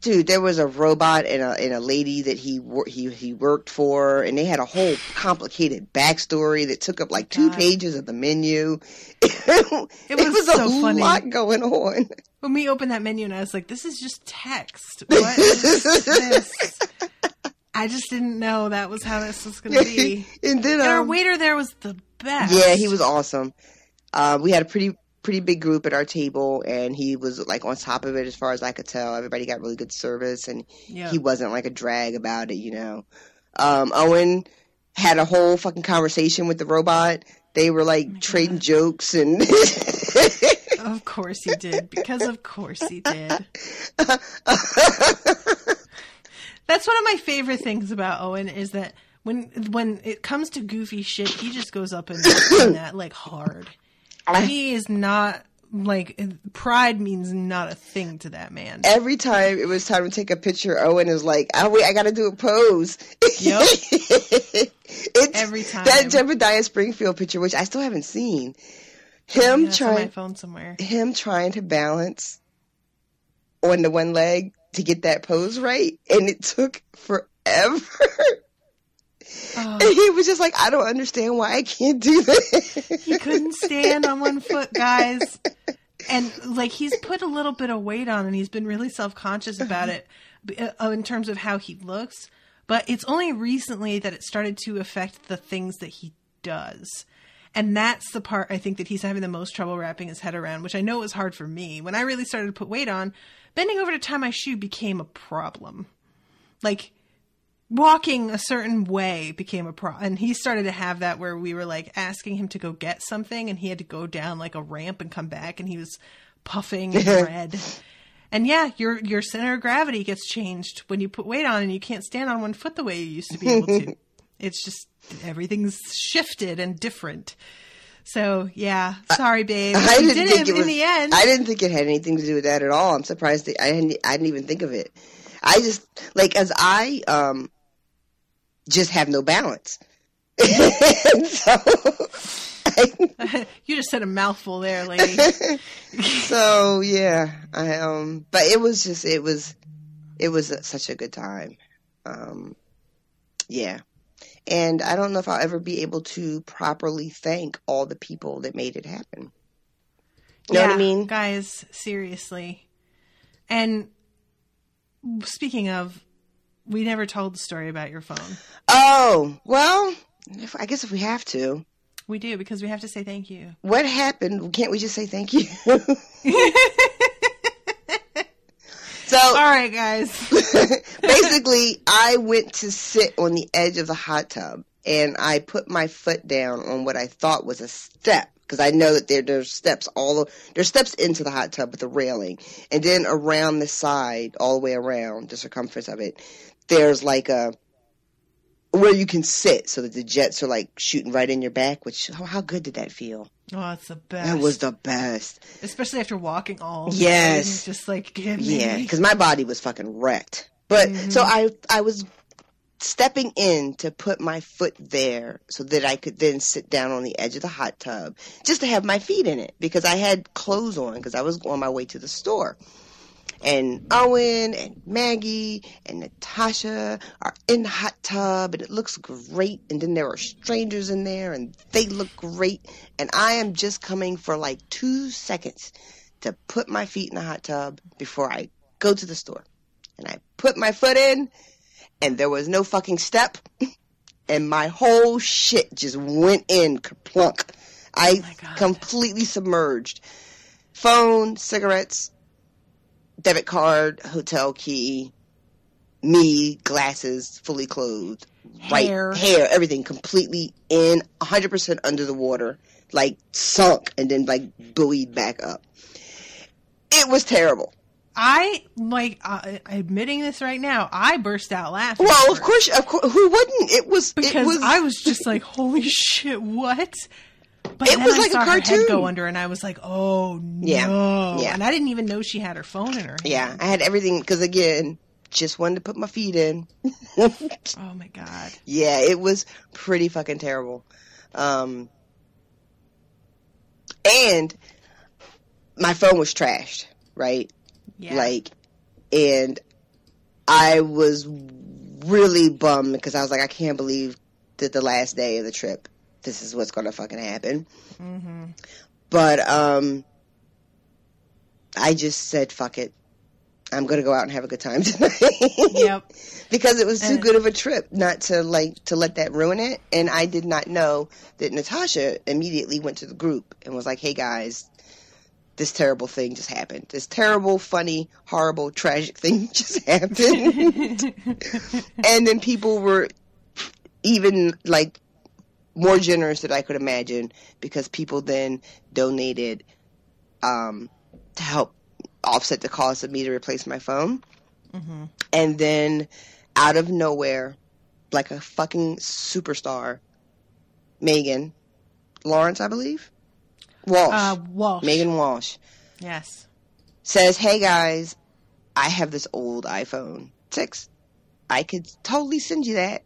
Dude, there was a robot and a lady that he worked for, and they had a whole complicated backstory that took up like 2 pages of the menu. It was so funny. A lot going on. When we opened that menu, and I was like, "This is just text. What is this?" I just didn't know that was how this was going to be. And then our waiter there was the best. Yeah, he was awesome. We had a pretty big group at our table, and he was like on top of it as far as I could tell. Everybody got really good service, and he wasn't like a drag about it, you know. Owen had a whole fucking conversation with the robot. They were like trading jokes and of course he did, because of course he did. That's one of my favorite things about Owen is that when it comes to goofy shit, he just goes up and that like hard. He is not, like, pride means not a thing to that man. Every time it was time to take a picture, Owen is like, oh, wait, I got to do a pose. Yep. Every time. That Jebediah Springfield picture, which I still haven't seen. Him it's on my phone somewhere. Him trying to balance on the one leg to get that pose right, and it took forever. And he was just like, I don't understand why I can't do that. He couldn't stand on one foot, guys. And, like, he's put a little bit of weight on, and he's been really self-conscious about it in terms of how he looks. But it's only recently that it started to affect the things that he does. And that's the part, I think, that he's having the most trouble wrapping his head around, which I know was hard for me. When I really started to put weight on, bending over to tie my shoe became a problem. Like... walking a certain way became a problem. And he started to have that where we were like asking him to go get something and he had to go down like a ramp and come back and he was puffing and red. And yeah, your center of gravity gets changed when you put weight on and you can't stand on one foot the way you used to be able to. It's just everything's shifted and different. So yeah, sorry, babe. I didn't think in the end. I didn't think it had anything to do with that at all. I'm surprised that I didn't even think of it. I just like as I just have no balance. So you just said a mouthful there, lady. So yeah, but it was such a good time. Yeah. And I don't know if I'll ever be able to properly thank all the people that made it happen. You know what I mean? Guys, seriously. And speaking of, we never told the story about your phone. Oh, well, I guess if we have to. We do, because we have to say thank you. What happened? Can't we just say thank you? So, all right, guys. Basically, I went to sit on the edge of the hot tub, and I put my foot down on what I thought was a step, because I know that there's steps there's steps into the hot tub with a railing, and then around the side, all the way around the circumference of it, there's like where you can sit, so that the jets are like shooting right in your back. Which how good did that feel? Oh, it's the best. That was the best. Especially after walking all day. Yes. Just like, give me. Yeah, because my body was fucking wrecked. But, so I was stepping in to put my foot there so that I could then sit down on the edge of the hot tub just to have my feet in it, because I had clothes on because I was on my way to the store. And Owen and Maggie and Natasha are in the hot tub, and it looks great. And then there are strangers in there, and they look great. And I am just coming for like 2 seconds to put my feet in the hot tub before I go to the store. And I put my foot in, and there was no fucking step. and my whole shit just went in kerplunk. I completely submerged. Phone, cigarettes, debit card, hotel key, me, glasses, fully clothed. Hair, everything completely in, 100% under the water, like sunk and then like buoyed back up. It was terrible. Admitting this right now, I burst out laughing. Well, of course, who wouldn't? Because I was just like, holy shit, what? But it then was I like saw a cartoon. Her head go under, and I was like, oh no. Yeah. And I didn't even know she had her phone in her hand. Yeah, I had everything, because again, just wanted to put my feet in. Oh my God. Yeah, it was pretty fucking terrible. And my phone was trashed, right? Yeah. And I was really bummed because I was like, I can't believe that the last day of the trip, this is what's going to fucking happen. Mm-hmm. But I just said, fuck it. I'm going to go out and have a good time tonight. Yep. Because it was too good of a trip not to let that ruin it. And I did not know that Natasha immediately went to the group and was like, hey guys, this terrible thing just happened. This terrible, funny, horrible, tragic thing just happened. And then people were even more generous than I could imagine, because people then donated to help offset the cost of me to replace my phone. Mm-hmm. And then out of nowhere, like a fucking superstar, Megan Lawrence, I believe? Walsh. Megan Walsh. Yes. Says, hey guys, I have this old iPhone 6. I could totally send you that.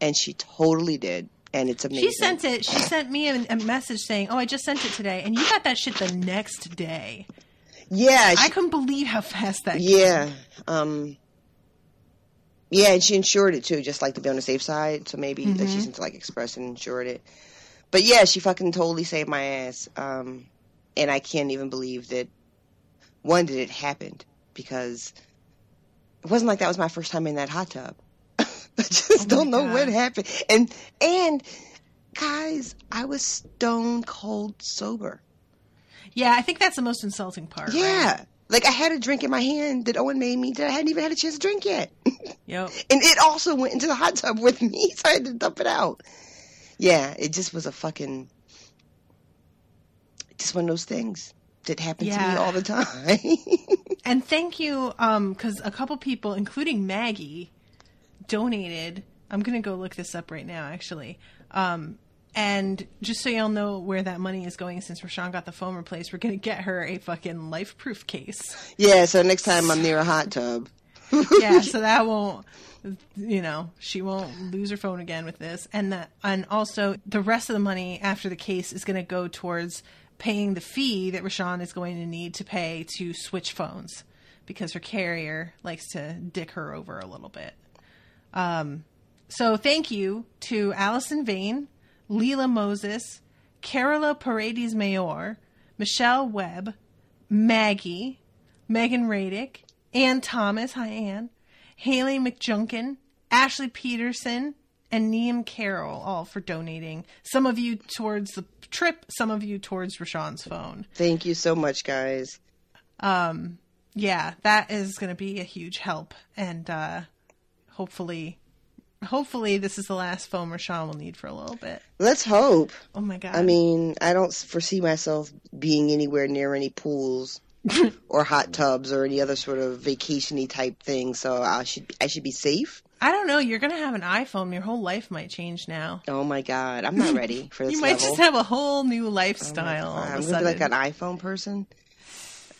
And she totally did. And it's amazing. She sent it. She sent me a message saying, oh, I just sent it today. And you got that shit the next day. Yeah. I couldn't believe how fast that came. Yeah, and she insured it too, just to be on the safe side. So maybe she sent to Express and insured it. But yeah, she fucking totally saved my ass. And I can't even believe that, one, that it happened, because it wasn't like that was my first time in that hot tub. I just don't know what happened. And guys, I was stone cold sober. Yeah, I think that's the most insulting part. Yeah. Right? I had a drink in my hand that Owen made me that I hadn't even had a chance to drink yet. Yep. And it also went into the hot tub with me, so I had to dump it out. Yeah, it just was just one of those things that happen to me all the time. And thank you, because a couple people, including Maggie, donated. I'm going to go look this up right now, actually. And just so y'all know where that money is going, since RoShawn got the phone replaced, we're going to get her a fucking life-proof case. Yeah, so next time I'm near a hot tub. Yeah, so that won't, she won't lose her phone again with this. And also the rest of the money after the case is going to go towards paying the fee that RoShawn is going to need to pay to switch phones, because her carrier likes to dick her over a little bit. So thank you to Allison Vane, Leela Moses, Carola Paredes Mayor, Michelle Webb, Maggie, Megan Radick, Ann Thomas, hi Ann, Haley McJunkin, Ashley Peterson, and Neam Carroll, all for donating. Some of you towards the trip, some of you towards RoShawn's phone. Thank you so much, guys. Yeah, that is going to be a huge help, and hopefully this is the last phone RoShawn will need for a little bit. Let's hope. Oh my God. I mean, I don't foresee myself being anywhere near any pools or hot tubs or any other sort of vacation-y type thing, so I should be safe. I don't know. You're going to have an iPhone. Your whole life might change now. Oh my God. I'm not ready for this You might just have a whole new lifestyle. Oh I'm going to be like an iPhone person.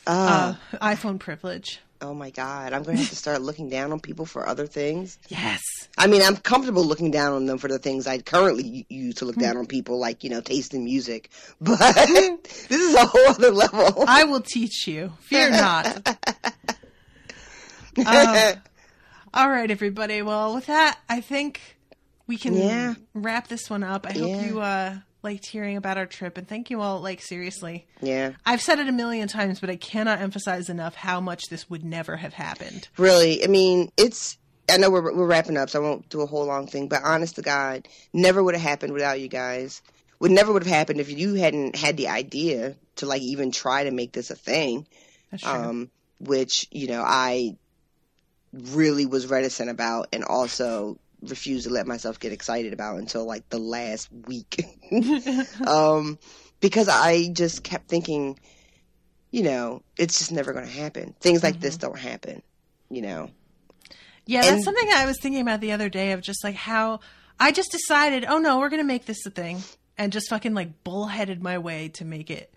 iPhone privilege. Oh my God. I'm going to have to start looking down on people for other things. Yes. I mean, I'm comfortable looking down on them for the things I currently use to look down on people, like, taste in music. But this is a whole other level. I will teach you. Fear not. All right, everybody. Well, with that, I think we can wrap this one up. I hope you liked hearing about our trip, and thank you all, seriously. Yeah. I've said it a million times, but I cannot emphasize enough how much this would never have happened. Really. I mean, it's I know we're wrapping up, so I won't do a whole long thing, but honest to God, never would have happened without you guys. Never would have happened if you hadn't had the idea to like even try to make this a thing. That's true. Which, you know, I really was reticent about and also refused to let myself get excited about until like the last week. Because I just kept thinking, you know, it's just never going to happen. Things like this don't happen, you know. Yeah, that's something I was thinking about the other day, of just like how I just decided, oh no, we're going to make this a thing, and just fucking like bullheaded my way to make it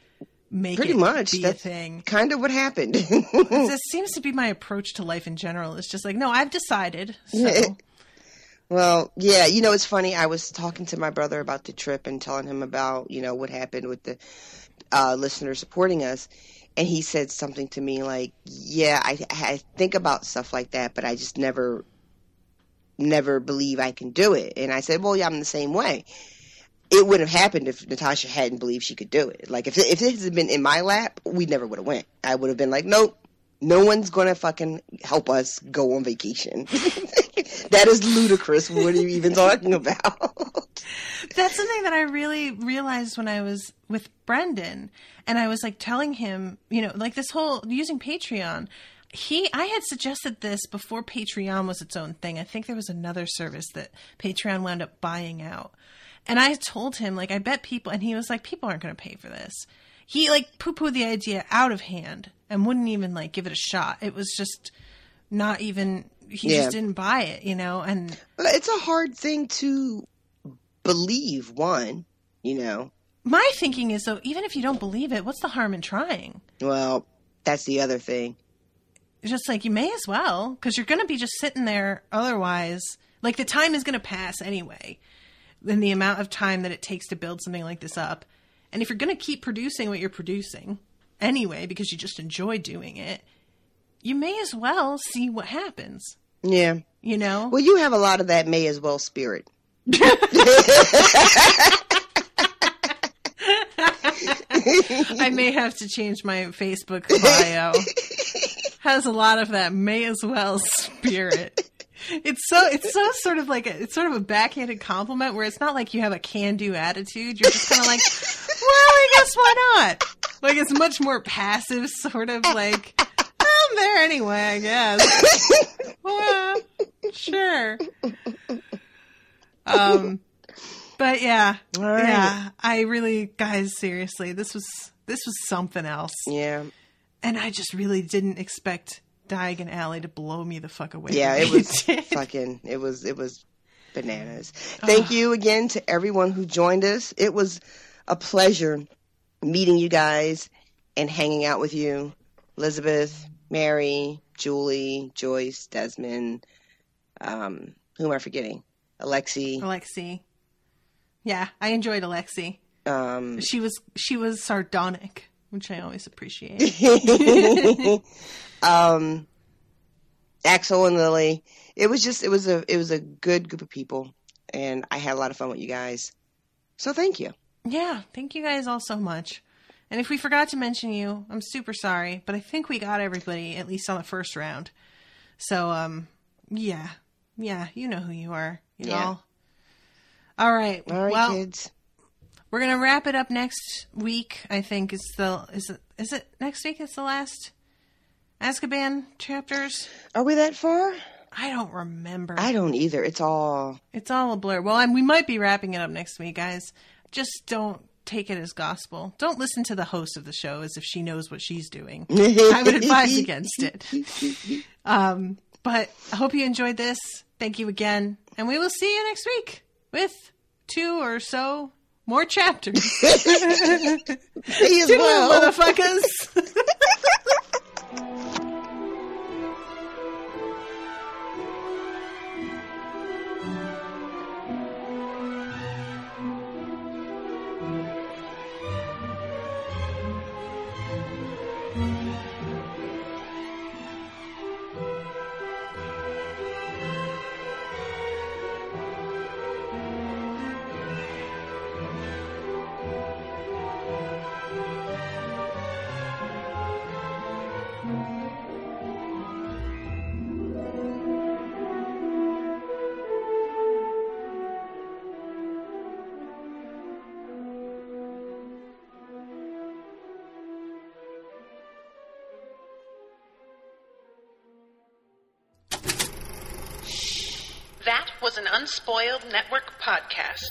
pretty much be that's a thing. Kind of what happened. This seems to be my approach to life in general. It's just like, no, I've decided. So. Well, yeah, you know, it's funny. I was talking to my brother about the trip and telling him about, you know, what happened with the listeners supporting us. And he said something to me like, yeah, I think about stuff like that, but I just never believe I can do it. And I said, well, yeah, I'm the same way. It wouldn't have happened if Natasha hadn't believed she could do it. Like, if it had been in my lap, we never would have went. I would have been like, nope, no one's going to fucking help us go on vacation. That is ludicrous. What are you even talking about? That's something that I really realized when I was with Brendan, and I was like telling him, you know, like this whole using Patreon. I had suggested this before Patreon was its own thing. I think there was another service that Patreon wound up buying out. And I told him, like, I bet people, and he was like, people aren't going to pay for this. He like poo-pooed the idea out of hand and wouldn't even like give it a shot. It was just not even, he just didn't buy it, you know? And it's a hard thing to believe, one, you know. My thinking is, though, even if you don't believe it, what's the harm in trying? Well, that's the other thing. It's just like, you may as well, because you're going to be just sitting there otherwise. Like, the time is going to pass anyway, in the amount of time that it takes to build something like this up. And if you're going to keep producing what you're producing anyway, because you just enjoy doing it, you may as well see what happens. Yeah. You know? Well, you have a lot of that may as well spirit. I may have to change my Facebook bio. Has a lot of that may as well spirit. It's so sort of like it's sort of a backhanded compliment where it's not like you have a can-do attitude. You're just kind of like, well, I guess why not? Like, it's much more passive, sort of like, I'm there anyway, I guess. Well, sure. But yeah, right. Yeah, I really, guys, seriously, this was something else. Yeah. And I just really didn't expect Diagon Alley to blow me the fuck away. Yeah, it was fucking, it was bananas. Thank you again to everyone who joined us. It was a pleasure meeting you guys and hanging out with you. Elizabeth, Mary, Julie, Joyce, Desmond, who am I forgetting? Alexi. Yeah, I enjoyed Alexi. She was sardonic, which I always appreciate. Axel and Lily. It was a good group of people, and I had a lot of fun with you guys. So thank you. Yeah, thank you guys all so much. And if we forgot to mention you, I'm super sorry, but I think we got everybody, at least on the first round. So, yeah, you know who you are, you know. All right, well, kids. We're gonna wrap it up next week. I think is it next week? It's the last Azkaban chapters. Are we that far? I don't remember. I don't either. It's all a blur. Well, we might be wrapping it up next week, guys. Just don't take it as gospel. Don't listen to the host of the show as if she knows what she's doing. I would advise against it. But I hope you enjoyed this. Thank you again. And we will see you next week with 2 or so more chapters. Me as well, motherfuckers. was an Unspoiled Network podcast.